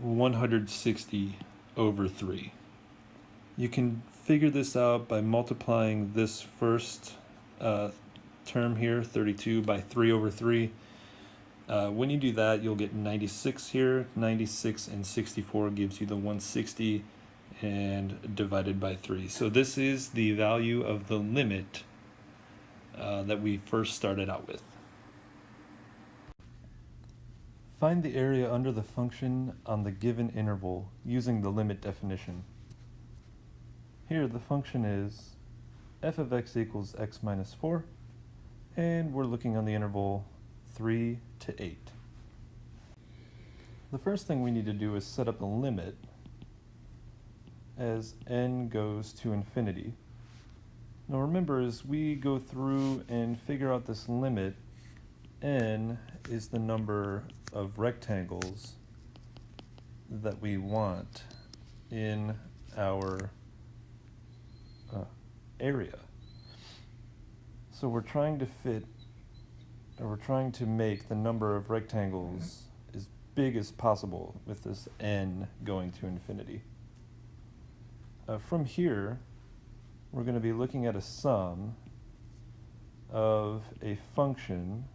160 over 3. You can figure this out by multiplying this first term here, 32, by 3 over 3. When you do that, you'll get 96 here. 96 and 64 gives you the 160 and divided by 3. So this is the value of the limit that we first started out with. Find the area under the function on the given interval using the limit definition. Here the function is f of x equals x minus 4, and we're looking on the interval 3 to 8. The first thing we need to do is set up a limit as n goes to infinity. Now remember, as we go through and figure out this limit, n is the number of rectangles that we want in our area. So we're trying to make the number of rectangles as big as possible with this n going to infinity. From here, we're going to be looking at a sum of a function,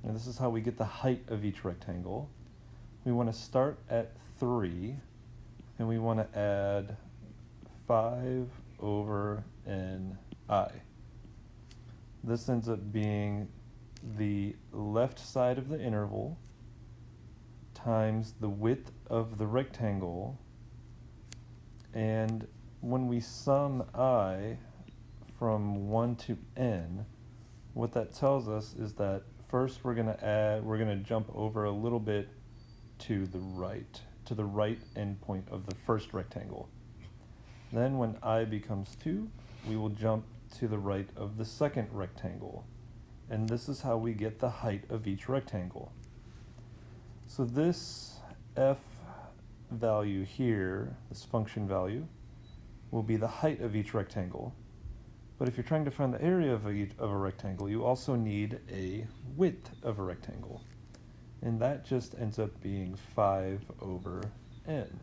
and this is how we get the height of each rectangle. We want to start at 3, and we want to add 5 over ni. this ends up being the left side of the interval times the width of the rectangle, and when we sum I from 1 to n, what that tells us is that first we're going to jump over a little bit to the right endpoint of the first rectangle. Then when I becomes 2, we will jump to the right of the second rectangle. And this is how we get the height of each rectangle. So this f value here, this function value, will be the height of each rectangle. But if you're trying to find the area of a rectangle, you also need a width of a rectangle. And that just ends up being 5 over n.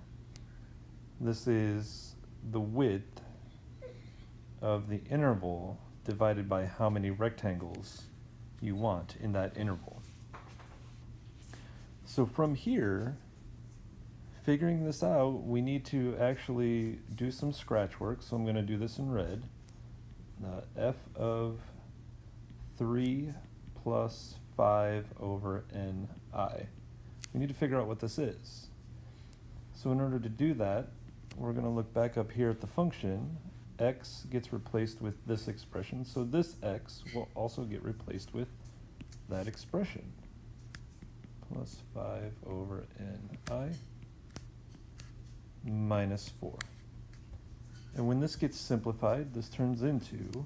This is the width of the interval divided by how many rectangles you want in that interval. So from here, figuring this out, we need to actually do some scratch work. So I'm going to do this in red. F of 3 plus 5 over ni. We need to figure out what this is. So in order to do that, we're going to look back up here at the function. X gets replaced with this expression, so this x will also get replaced with that expression. Plus 5 over ni minus 4. And when this gets simplified, this turns into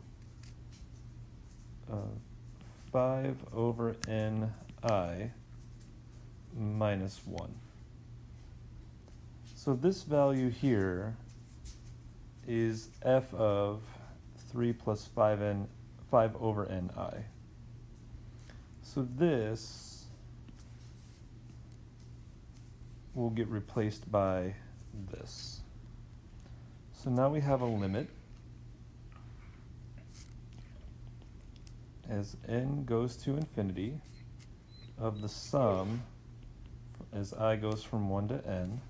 5 over ni minus 1. So this value here is f of 3 plus 5 over ni. So this will get replaced by this. So now we have a limit as n goes to infinity of the sum as I goes from 1 to n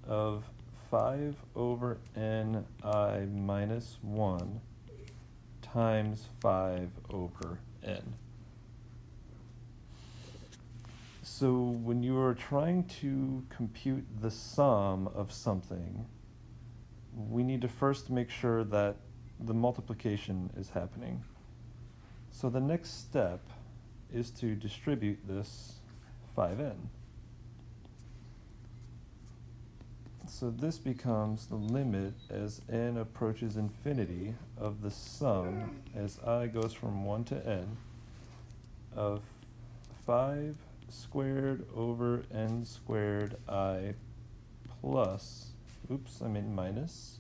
of 5 over ni minus 1 times 5 over n. So when you are trying to compute the sum of something, we need to first make sure that the multiplication is happening. So the next step is to distribute this 5n. So this becomes the limit as n approaches infinity of the sum as I goes from 1 to n of 5 squared over n squared I plus, minus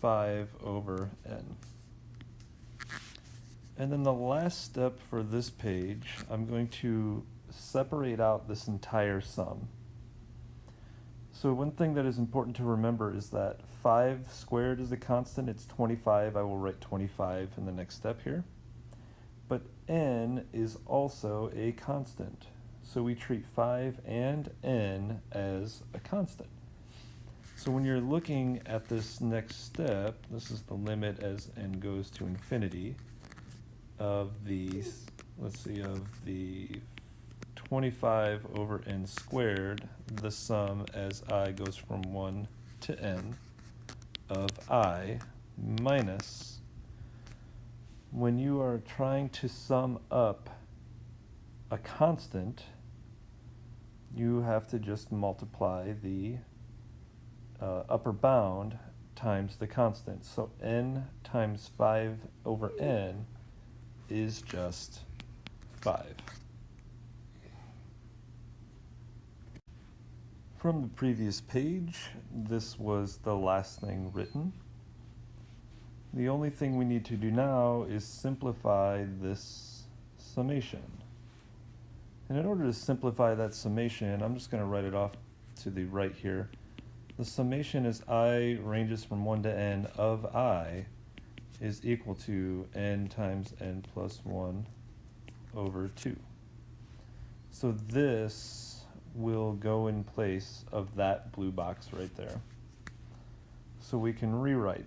5 over n. And then the last step for this page, I'm going to separate out this entire sum. So one thing that is important to remember is that 5 squared is a constant, it's 25. I will write 25 in the next step here. But n is also a constant. So we treat 5 and n as a constant. So when you're looking at this next step, this is the limit as n goes to infinity of the, of the 25 over n squared, the sum as I goes from 1 to n of I minus, when you are trying to sum up a constant, you have to just multiply the upper bound times the constant. So n times 5 over n is just 5. From the previous page, this was the last thing written. The only thing we need to do now is simplify this summation. And in order to simplify that summation, I'm just going to write it off to the right here. The summation as I ranges from 1 to n of I is equal to n times n plus 1 over 2. So this will go in place of that blue box right there. So we can rewrite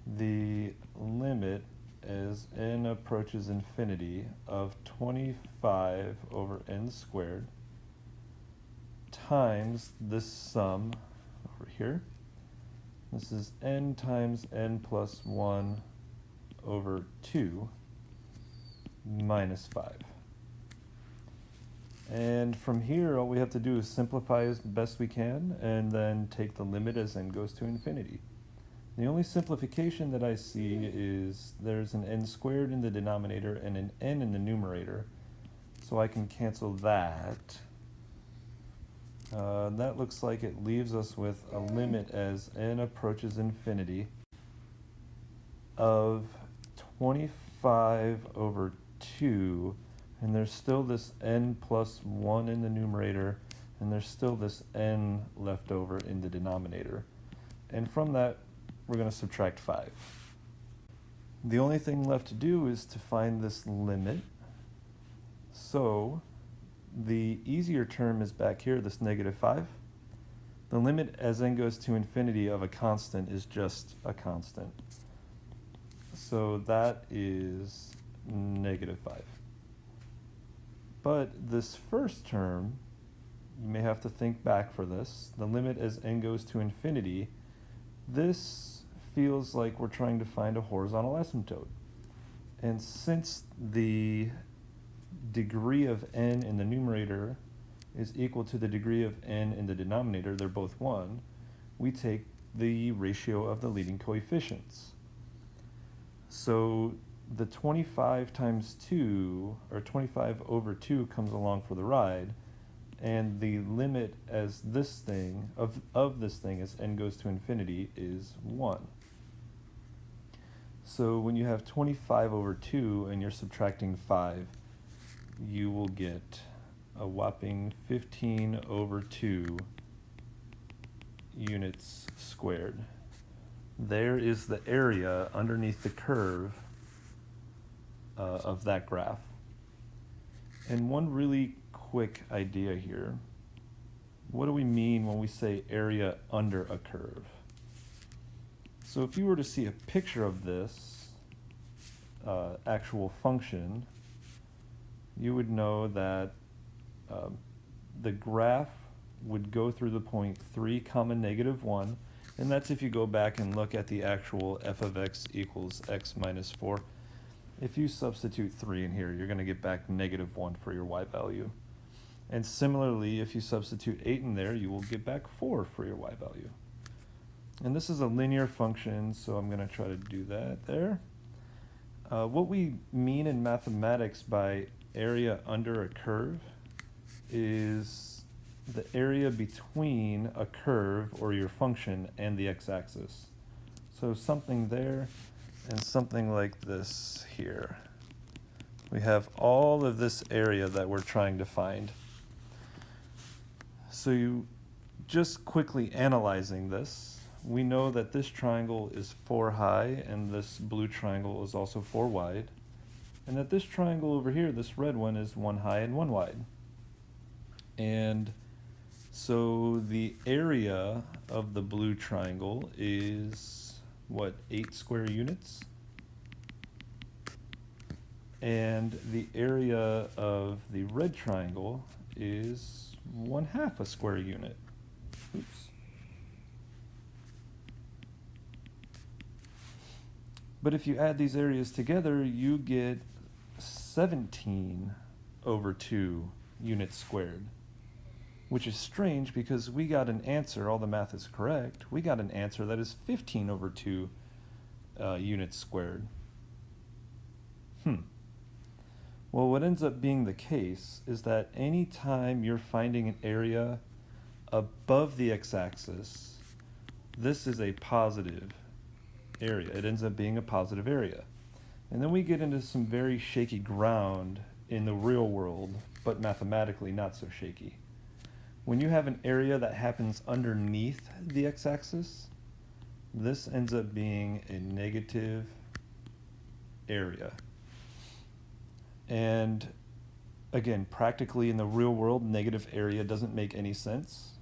the limit as n approaches infinity of 25 over n squared times this sum over here. This is n times n plus 1 over 2 minus 5. And from here, all we have to do is simplify as best we can and then take the limit as n goes to infinity. The only simplification that I see is there's an n squared in the denominator and an n in the numerator, so I can cancel that. That looks like it leaves us with a limit as n approaches infinity of 25 over 2, and there's still this n plus 1 in the numerator, and there's still this n left over in the denominator. And from that, we're going to subtract 5. The only thing left to do is to find this limit. So the easier term is back here, this negative 5. The limit as n goes to infinity of a constant is just a constant. So that is negative 5. But this first term, you may have to think back for this. The limit as n goes to infinity, this feels like we're trying to find a horizontal asymptote. And since the degree of n in the numerator is equal to the degree of n in the denominator, they're both 1, we take the ratio of the leading coefficients. So the 25 times 2, or 25 over 2 comes along for the ride, and the limit as this thing, of this thing as n goes to infinity is 1. So when you have 25 over 2 and you're subtracting 5, you will get a whopping 15 over 2 units squared. There is the area underneath the curve of that graph. And one really quick idea here. What do we mean when we say area under a curve? So if you were to see a picture of this actual function, you would know that the graph would go through the point 3 comma negative 1, and that's if you go back and look at the actual f of x equals x minus 4. If you substitute 3 in here, you're going to get back negative 1 for your y value. And similarly, if you substitute 8 in there, you will get back 4 for your y value. And this is a linear function, so I'm going to try to do that there. What we mean in mathematics by area under a curve is the area between a curve or your function and the x-axis. So something there and something like this here. We have all of this area that we're trying to find. So you just quickly analyzing this, we know that this triangle is 4 high and this blue triangle is also 4 wide, and that this triangle over here, this red one, is 1 high and 1 wide. And so the area of the blue triangle is, what, 8 square units? And the area of the red triangle is 1/2 a square unit. Oops. But if you add these areas together, you get 17 over 2 units squared, which is strange because we got an answer, all the math is correct, we got an answer that is 15 over 2 units squared. Well, what ends up being the case is that any time you're finding an area above the x-axis, this is a positive area. It ends up being a positive area. And then we get into some very shaky ground in the real world, but mathematically not so shaky. When you have an area that happens underneath the x-axis, this ends up being a negative area. And again, practically in the real world, negative area doesn't make any sense,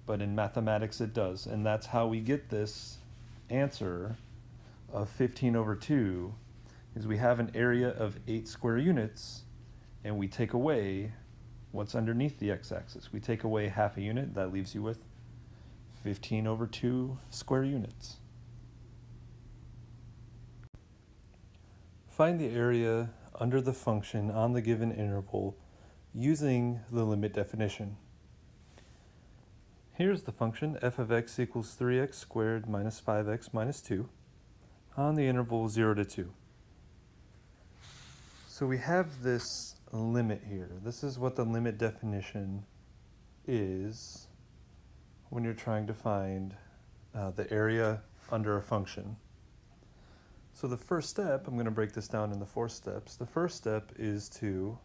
but in mathematics it does. And that's how we get this answer of 15 over 2 is we have an area of 8 square units, and we take away what's underneath the x-axis. We take away half a unit, that leaves you with 15 over 2 square units. Find the area under the function on the given interval using the limit definition. Here's the function f of x equals 3x squared minus 5x minus 2 on the interval 0 to 2. So we have this limit here. This is what the limit definition is when you're trying to find the area under a function. So the first step, I'm going to break this down into 4 steps. The first step is to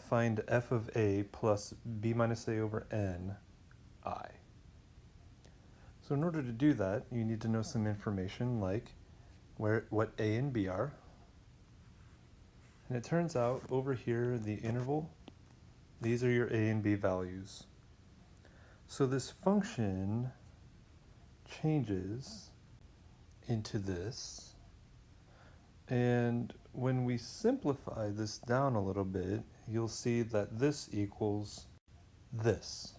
find f of a plus b minus a over n I. So in order to do that, you need to know some information like what a and b are. And it turns out over here, the interval, these are your a and b values. So this function changes into this. And when we simplify this down a little bit, you'll see that this equals this.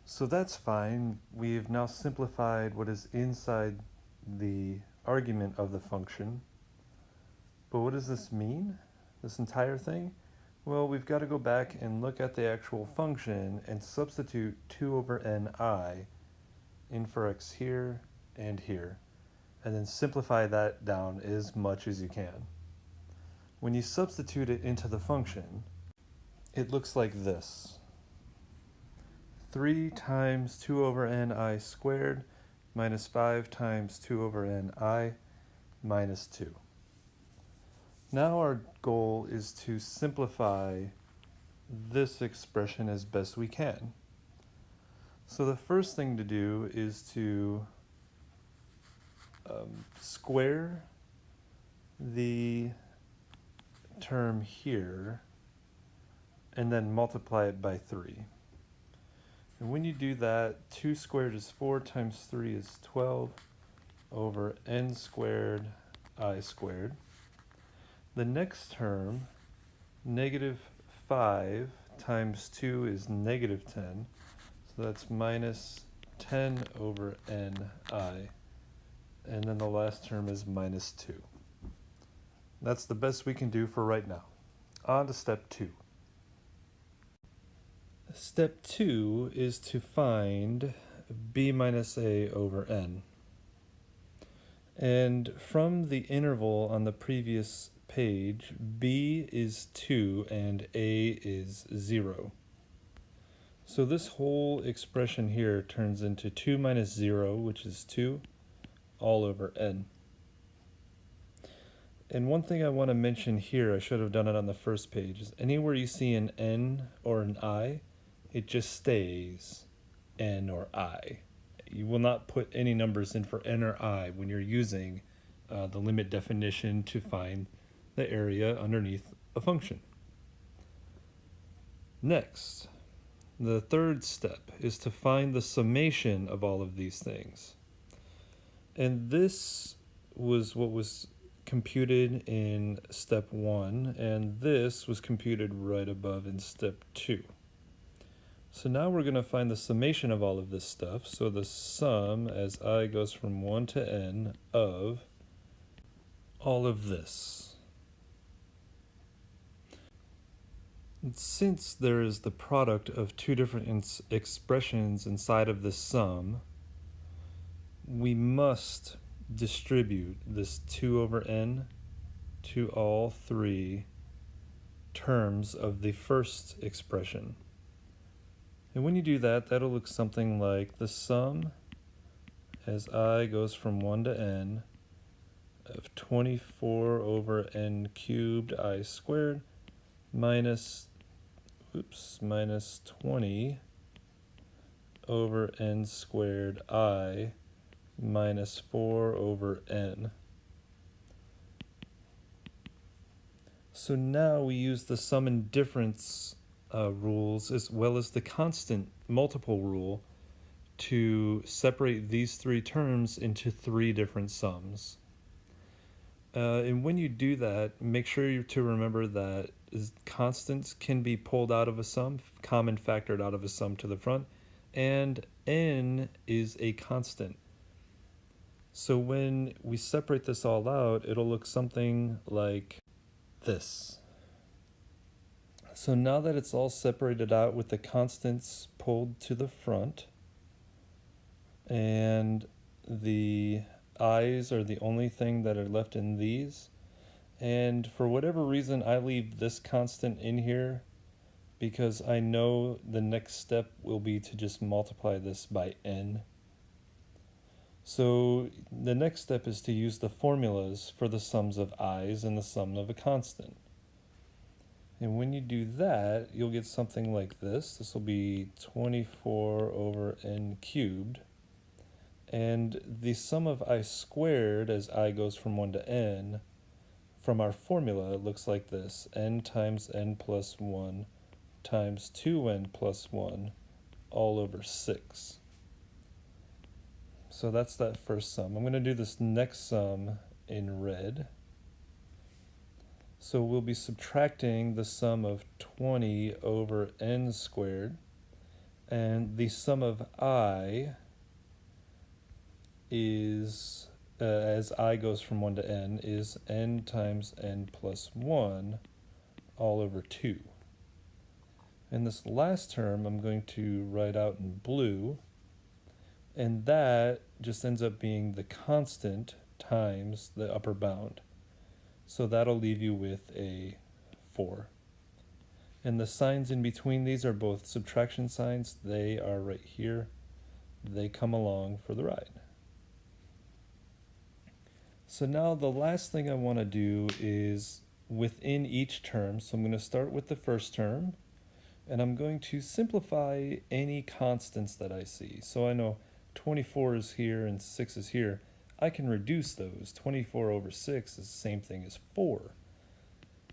So that's fine. We've now simplified what is inside the argument of the function. But what does this mean, this entire thing? Well, we've got to go back and look at the actual function and substitute 2 over ni in for x here and here, and then simplify that down as much as you can. When you substitute it into the function, it looks like this. 3 times 2 over ni squared minus 5 times 2 over ni minus 2. Now our goal is to simplify this expression as best we can. So the first thing to do is to square the term here and then multiply it by 3. And when you do that, 2 squared is 4 times 3 is 12 over n squared I squared. The next term, negative 5 times 2 is negative 10. So that's minus 10 over ni. And then the last term is minus 2. That's the best we can do for right now. On to step 2. Step 2 is to find b minus a over n. And from the interval on the previous page, b is 2 and a is 0. So this whole expression here turns into 2 minus 0, which is 2, all over n. And one thing I want to mention here, I should have done it on the first page, is anywhere you see an n or an I, it just stays n or I. You will not put any numbers in for n or I when you're using the limit definition to find the area underneath a function. Next, the third step is to find the summation of all of these things. And this was what was computed in step 1, and this was computed right above in step 2. So now we're going to find the summation of all of this stuff. So the sum as I goes from 1 to n of all of this. And since there is the product of two different expressions inside of this sum, we must distribute this 2 over n to all 3 terms of the first expression. And when you do that, that'll look something like the sum as I goes from 1 to n of 24 over n cubed I squared minus 20 over n squared I minus 4 over n. So now we use the sum and difference rules as well as the constant multiple rule to separate these three terms into three different sums. And when you do that, make sure to remember that constants can be pulled out of a sum, common factored out of a sum to the front, and n is a constant. So when we separate this all out, it'll look something like this. So now that it's all separated out with the constants pulled to the front, and the i's are the only thing that are left in these, and for whatever reason I leave this constant in here because I know the next step will be to just multiply this by n. So the next step is to use the formulas for the sums of i's and the sum of a constant. And when you do that, you'll get something like this. This will be 24 over n cubed. And the sum of I squared, as I goes from 1 to n, from our formula, it looks like this. N times n plus 1 times 2n plus 1 all over 6. So that's that first sum. I'm going to do this next sum in red. So we'll be subtracting the sum of 20 over n squared. And the sum of I is, as I goes from 1 to n, is n times n plus 1 all over 2. And this last term I'm going to write out in blue, and that just ends up being the constant times the upper bound. So that'll leave you with a 4. And the signs in between these are both subtraction signs. They are right here. They come along for the ride. So now the last thing I want to do is within each term. So I'm going to start with the first term, and I'm going to simplify any constants that I see. So I know 24 is here and 6 is here. I can reduce those. 24 over 6 is the same thing as 4.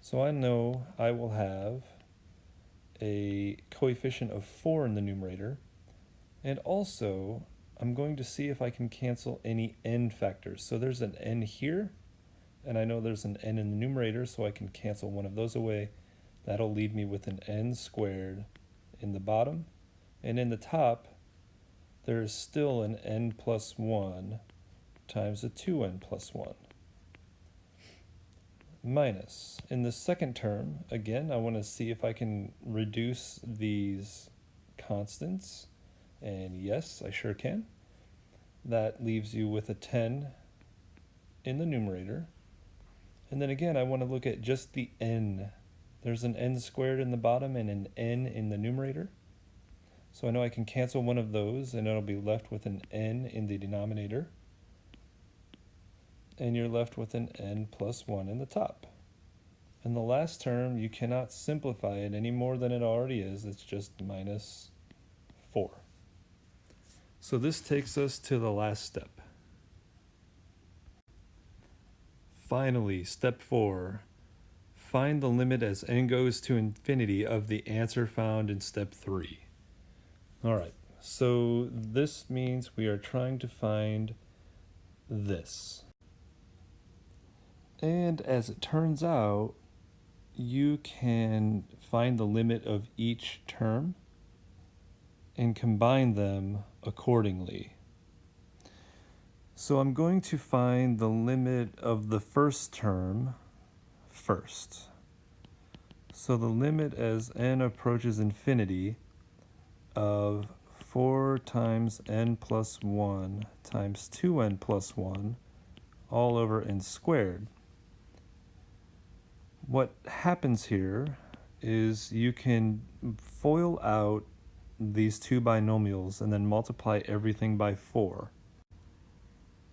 So I know I will have a coefficient of 4 in the numerator, and also I'm going to see if I can cancel any n factors. So there's an n here, and I know there's an n in the numerator, so I can cancel one of those away. That'll leave me with an n squared in the bottom, and in the top there is still an n plus 1 times a 2n plus 1. Minus. In the second term, again, I want to see if I can reduce these constants, and yes, I sure can. That leaves you with a 10 in the numerator. And then again, I want to look at just the n. There's an n squared in the bottom and an n in the numerator. So I know I can cancel one of those, and it'll be left with an n in the denominator. And you're left with an n plus 1 in the top. And the last term, you cannot simplify it any more than it already is. It's just minus 4. So this takes us to the last step. Finally, step 4. Find the limit as n goes to infinity of the answer found in step 3. All right, so this means we are trying to find this. And as it turns out, you can find the limit of each term and combine them accordingly. So I'm going to find the limit of the first term first. So the limit as n approaches infinity of 4 times n plus 1 times 2n plus 1 all over n squared. What happens here is you can FOIL out these two binomials and then multiply everything by 4.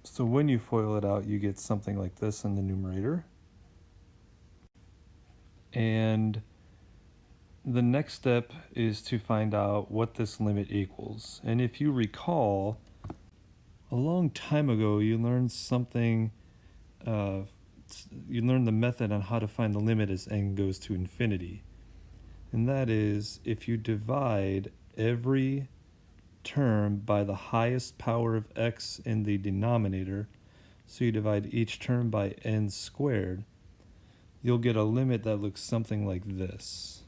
So when you FOIL it out, you get something like this in the numerator. And the next step is to find out what this limit equals. And if you recall, a long time ago you learned something, you learned the method on how to find the limit as n goes to infinity. And that is, if you divide every term by the highest power of x in the denominator, so you divide each term by n squared, you'll get a limit that looks something like this.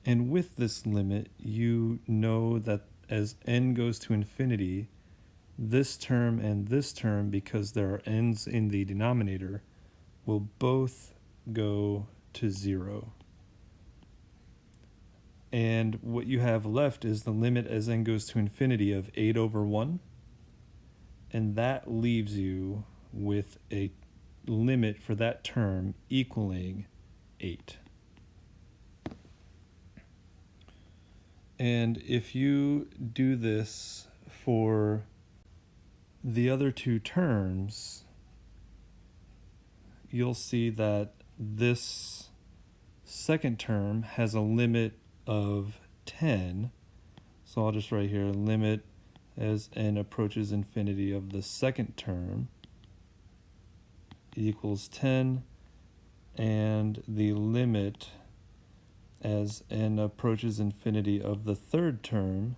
And with this limit, you know that as n goes to infinity, this term and this term, because there are n's in the denominator, will both go to 0. And what you have left is the limit as n goes to infinity of 8 over 1. And that leaves you with a limit for that term equaling 8. And if you do this for the other two terms, you'll see that this second term has a limit of 10. So I'll just write here limit as n approaches infinity of the second term equals 10, and the limit as n approaches infinity of the third term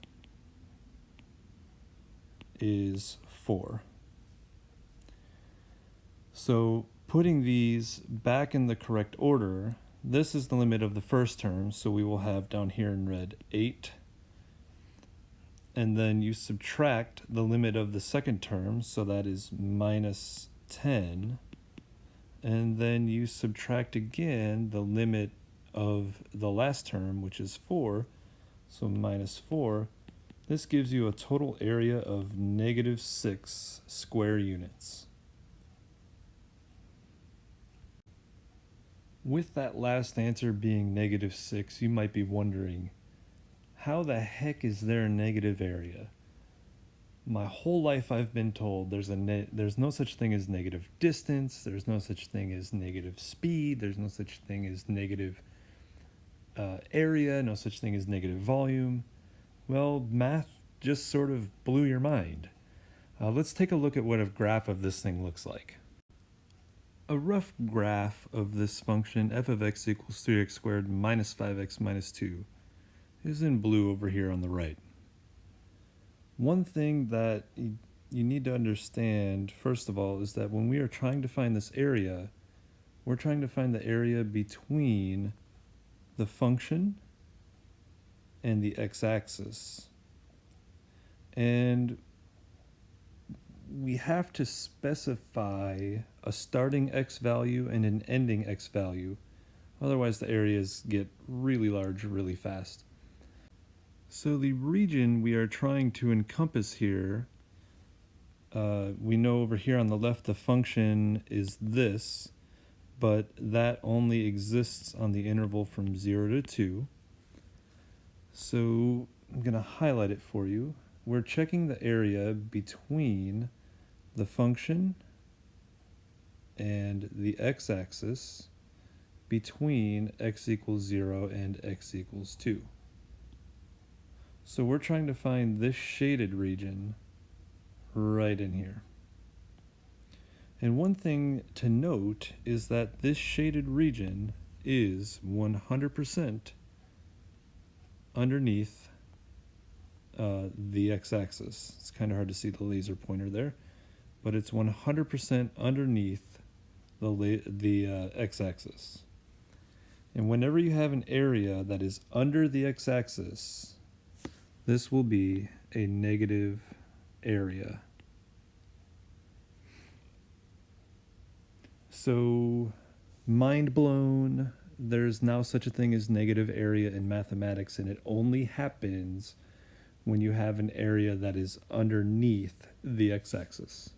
is 4. So putting these back in the correct order, this is the limit of the first term, so we will have down here in red 8. And then you subtract the limit of the second term, so that is minus 10. And then you subtract again the limit of the last term, which is 4, so minus 4. This gives you a total area of -6 square units. With that last answer being -6, you might be wondering, how the heck is there a negative area? My whole life I've been told there's no such thing as negative distance, there's no such thing as negative speed, there's no such thing as negative area, no such thing as negative volume. Well, math just sort of blew your mind. Let's take a look at what a graph of this thing looks like. A rough graph of this function f of x equals 3x squared minus 5x minus 2 is in blue over here on the right. One thing that you need to understand, first of all, is that when we are trying to find this area, we're trying to find the area between the function and the x-axis. And we have to specify a starting x value and an ending x value. Otherwise the areas get really large really fast. So the region we are trying to encompass here, we know over here on the left the function is this, but that only exists on the interval from 0 to 2. So I'm going to highlight it for you. We're checking the area between the function and the x-axis between x equals 0 and x equals 2. So we're trying to find this shaded region right in here. And one thing to note is that this shaded region is 100% underneath the x-axis. It's kind of hard to see the laser pointer there, but it's 100% underneath the x-axis. And whenever you have an area that is under the x-axis, this will be a negative area. So, mind blown, there's now such a thing as negative area in mathematics, and it only happens when you have an area that is underneath the x-axis.